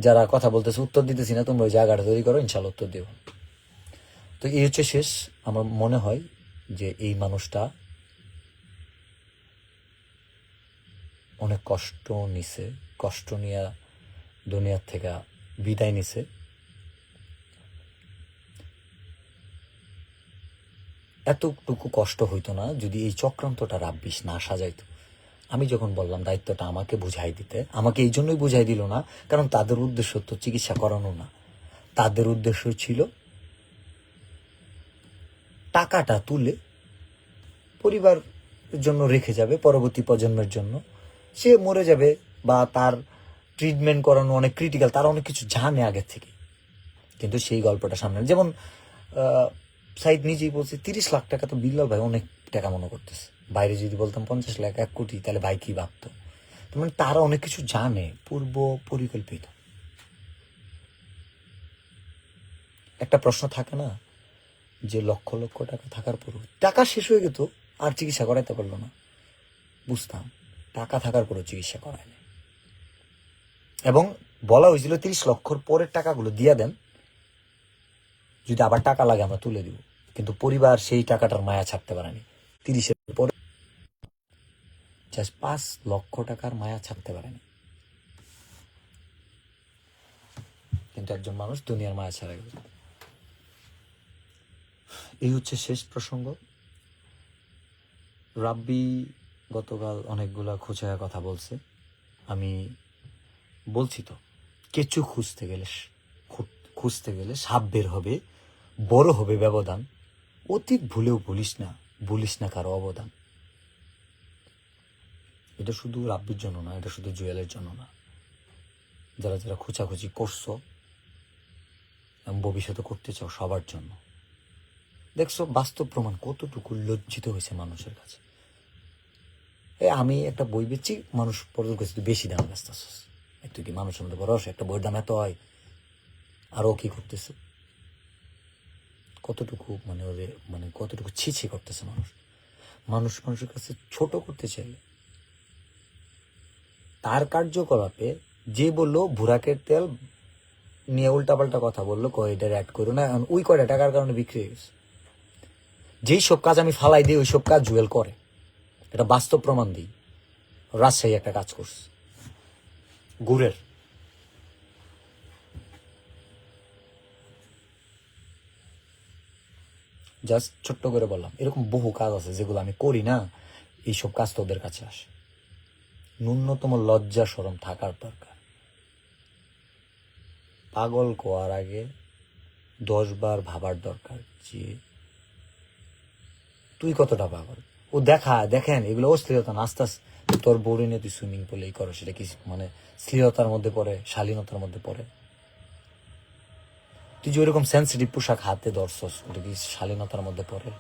যারা কথা বলতেছে উত্তর দিতেছি না, তোমরা ওই জায়গাটা তৈরি করো, ইনশাল্লাহ উত্তর দেব। তো এই হচ্ছে শেষ। আমার মনে হয় যে এই মানুষটা অনেক কষ্ট নিছে, কষ্ট নিয়ে দুনিয়ার থেকে বিদায় নিছে। এতটুকু কষ্ট হইতো না যদি এই চক্রান্তটা রাব্বিস না সাজাইতো। আমি যখন বললাম দায়িত্বটা আমাকে বুঝাই দিতে, আমাকে এই জন্যই বুঝাই দিল না, কারণ তাদের উদ্দেশ্য তো চিকিৎসা করানো না। তাদের উদ্দেশ্য ছিল টাকাটা তুলে পরিবার জন্য রেখে যাবে, পরবর্তী প্রজন্মের জন্য। সে মরে যাবে বা তার ট্রিটমেন্ট করানো অনেক ক্রিটিক্যাল, তারা অনেক কিছু জানে আগের থেকে। কিন্তু সেই গল্পটা সামনে, যেমন সাইদ নিজেই বলছে 30 লাখ টাকা তো বিল্লাল ভাই অনেক টাকা মনে করতেছে। বাইরে যদি বলতাম 50 লাখ, 1 কোটি, তাহলে ভাই কি ভাবতো? মানে তারা অনেক কিছু জানে, পূর্ব পরিকল্পিত। একটা প্রশ্ন থাকে না যে লক্ষ লক্ষ টাকা থাকার পরও টাকা শেষ হয়ে গেত, আর চিকিৎসা করাইতে পারলো না। বুঝতাম টাকা থাকার পরও চিকিৎসা করায় না। এবং বলা হয়েছিল 30 লক্ষর পরের টাকাগুলো দিয়ে দেন, যদি আবার টাকা লাগে আমরা তুলে দিব। কিন্তু পরিবার সেই টাকাটার মায়া ছাড়তে পারেনি। 30-এর পরে জাস্ট 5 লক্ষ টাকার মায়া ছাড়তে পারেনি। কিন্তু একজন মানুষ দুনিয়ার মায়া ছাড়া গেল। এই হচ্ছে শেষ প্রসঙ্গ। রাব্বি গতকাল অনেকগুলা খোঁচায় কথা বলছে। আমি বলছি তো, কেঁচু খুঁজতে গেলে সাপ বের হবে, বড় হবে ব্যবধান। অতীত ভুলেও ভুলিস না কারো অবদান। এটা শুধু রাব্বির জন্য না, এটা শুধু জুয়েলের জন্য না, যারা যারা খোঁচাখুচি করছো এবং ভবিষ্যতে করতে চাও, সবার জন্য। দেখছো বাস্তব প্রমাণ কতটুকু লজ্জিত হয়েছে মানুষের কাছে। আমি একটা বই বেচছি, মানুষ পর্যন্ত কাছে তুই বেশি দাম ব্যস্ত আছিস, তুই কি মানুষের মধ্যে বড়? একটা বইয়ের দাম এত হয়, আরও কি করতেছে? কতটুকু কতটুকু ছিছি করতেছে মানুষের কাছে ছোট করতে চাইলে। তার কার্যকলাপে যে বললো বুরাকের তেল নিয়ে উল্টাপাল্টা কথা বললো, কয়টার অ্যাড করো না, ওই কয়টা টাকার কারণে বিক্রি হয়ে গেছে। যেই সব কাজ আমি ফালাই দিই, ওই সব কাজ জুয়েল করে। এটা বাস্তব প্রমাণ দিই। রাজশাহী একটা কাজ করছে গুড়ের, জাস্ট ছোট্ট করে বললাম। এরকম বহু কাজ আছে যেগুলো আমি করি না, এইসব কাজ তো ওদের কাছে আসে। ন্যূনতম লজ্জা শরম থাকার দরকার। পাগল কোয়ার আগে 10 বার ভাবার দরকার যে তুই কতটা পাগল। ও দেখেন এগুলো অশ্লীলতা না। আস্তে আস্তে তোর বউরে নিয়ে তুই সুইমিং পুলেই করো, সেটা কি শ্লীলতার মধ্যে পড়ে, শালীনতার মধ্যে পড়ে? তুই যে ওইরকম সেন্সিটিভ পোশাক হাতে ধরছস, ওটা কি শালীনতার মধ্যে পড়ে?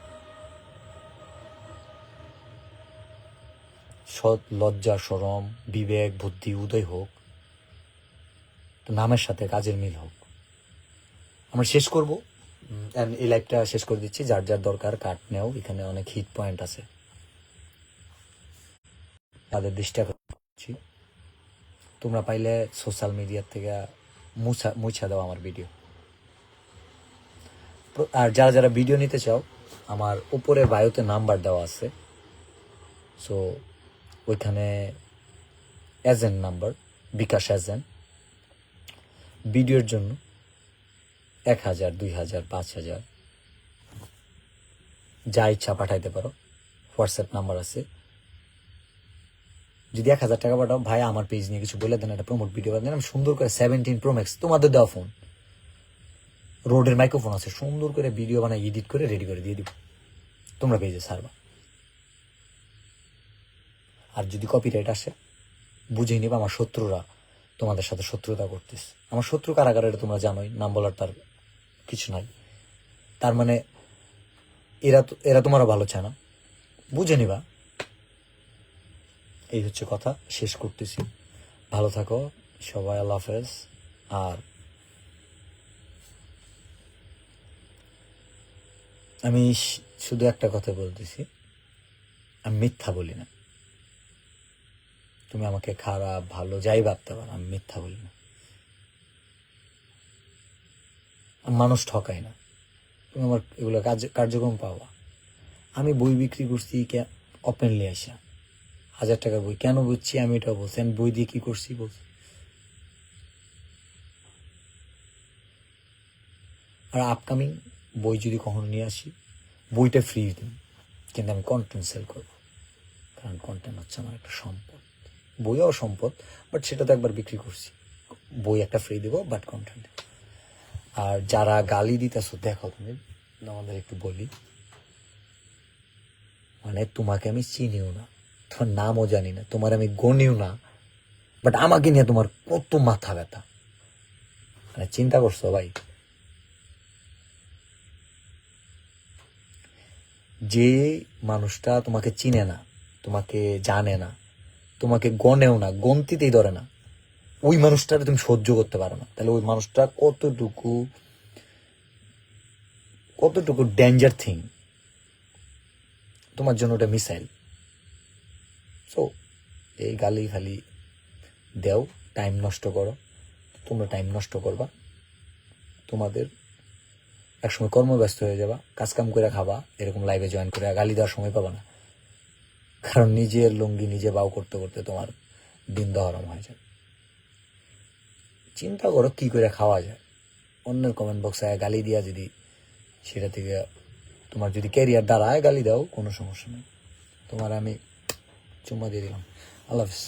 সৎ লজ্জা শরম বিবেক বুদ্ধি উদয় হোক, তো নামের সাথে কাজের মিল হোক। আমরা শেষ করবো, এই লাইভটা শেষ করে দিচ্ছি। যার যার দরকার কাট নেও, এখানে অনেক হিট পয়েন্ট আছে, তাদের দৃষ্টি করছি, তোমরা পাইলে সোশ্যাল মিডিয়ার থেকে মুছা দাও আমার ভিডিও। আর যারা যারা ভিডিও নিতে চাও, আমার উপরে বায়োতে নাম্বার দেওয়া আছে, সো ওইখানে এজেন্ট নাম্বার, বিকাশ এজেন্ট, ভিডিওর জন্য 1,000, 2,000, 5,000 যা ইচ্ছা পাঠাইতে পারো। হোয়াটসঅ্যাপ নাম্বার আছে। যদি 1,000 টাকা পাঠাও, ভাই আমার পেজ নিয়ে কিছু বলে দেন, একটা প্রমোট ভিডিও দেন, আমি সুন্দর করে 17 Pro Max তোমাদের দেওয়া ফোন, রোডের মাইক্রোফোন আছে, সুন্দর করে ভিডিও বানাই এডিট করে রেডি করে দিয়ে দিব, তোমরা পেজে ছাড়বা। আর যদি কপিরাইট আসে, বুঝে নিবা আমার শত্রুরা তোমাদের সাথে শত্রুতা করতেছে। আমার শত্রু কারাগার, এটা তোমরা জানোই, নাম বলার তার কিছু নাই। তার মানে এরা তোমারও ভালো চায় না, বুঝে নিবা। এই হচ্ছে কথা, শেষ করতেছি। ভালো থাকো সবাই, আল্লাহ হাফেজ। আর আমি শুধু একটা কথা বলতেছি, আমি মিথ্যা বলি না। তুমি আমাকে খারাপ ভালো যাই ভাবতে পারো, আমি মিথ্যা বলি না। আমি মানুষ ঠকাই না। তুমি আমার এগুলো কার্যক্রম পাওয়া। আমি বই বিক্রি করছি ওপেনলি আসা, 1,000 টাকার বই কেন বুঝছি আমি এটা বলছি, আমি বই দিয়ে কি করছি বলছি। আর আপকামিং বই যদি কখনো নিয়ে আসি, বইটা ফ্রি দিন, কিন্তু আমি কন্টেন্ট সেল করবো, কারণ কন্টেন্ট হচ্ছে আমার একটা সম্পদ। বইও সম্পদ, বাট সেটা তো একবার বিক্রি করছি। বই একটা ফ্রি দেবো, বাট কন্টেন্ট। আর যারা গালি দিতেছো, দেখো তুমি, আমাদের একটু বলি, মানে তোমাকে আমি চিনিও না, তোমার নামও জানি না, তোমার আমি গনিও না, বাট আমাকে নিয়ে তোমার কত মাথা ব্যথা, মানে চিন্তা করছো ভাই? যে মানুষটা তোমাকে চিনে না, তোমাকে জানে না, তোমাকে গনেও না, গন্তিতেই ধরে না, ওই মানুষটাকে তুমি সহ্য করতে পারো না, তাহলে ওই মানুষটা কতটুকু ডেঞ্জার থিং তোমার জন্য, ওটা মিসাইল। সো এই গালি খালি দেও, টাইম নষ্ট করো, তোমরা টাইম নষ্ট করবা, তোমাদের একসময় কর্মব্যস্ত হয়ে যাবা, কাজকাম করে খাবা, এরকম লাইভে জয়েন করে গালি দেওয়ার সময় পাবা না, কারণ নিজের লুঙ্গি নিজে বাউ করতে করতে তোমার দিন দহরম হয়ে যায়। চিন্তা করো কি করে খাওয়া যায়, অন্যের কমেন্ট বক্সে গালি দিয়া যদি সেটা থেকে তোমার যদি ক্যারিয়ার দাঁড়ায়, গালি দাও, কোনো সমস্যা নেই, তোমার আমি চুম্মা দিয়ে দিলাম। আল্লাহ হাফিজ।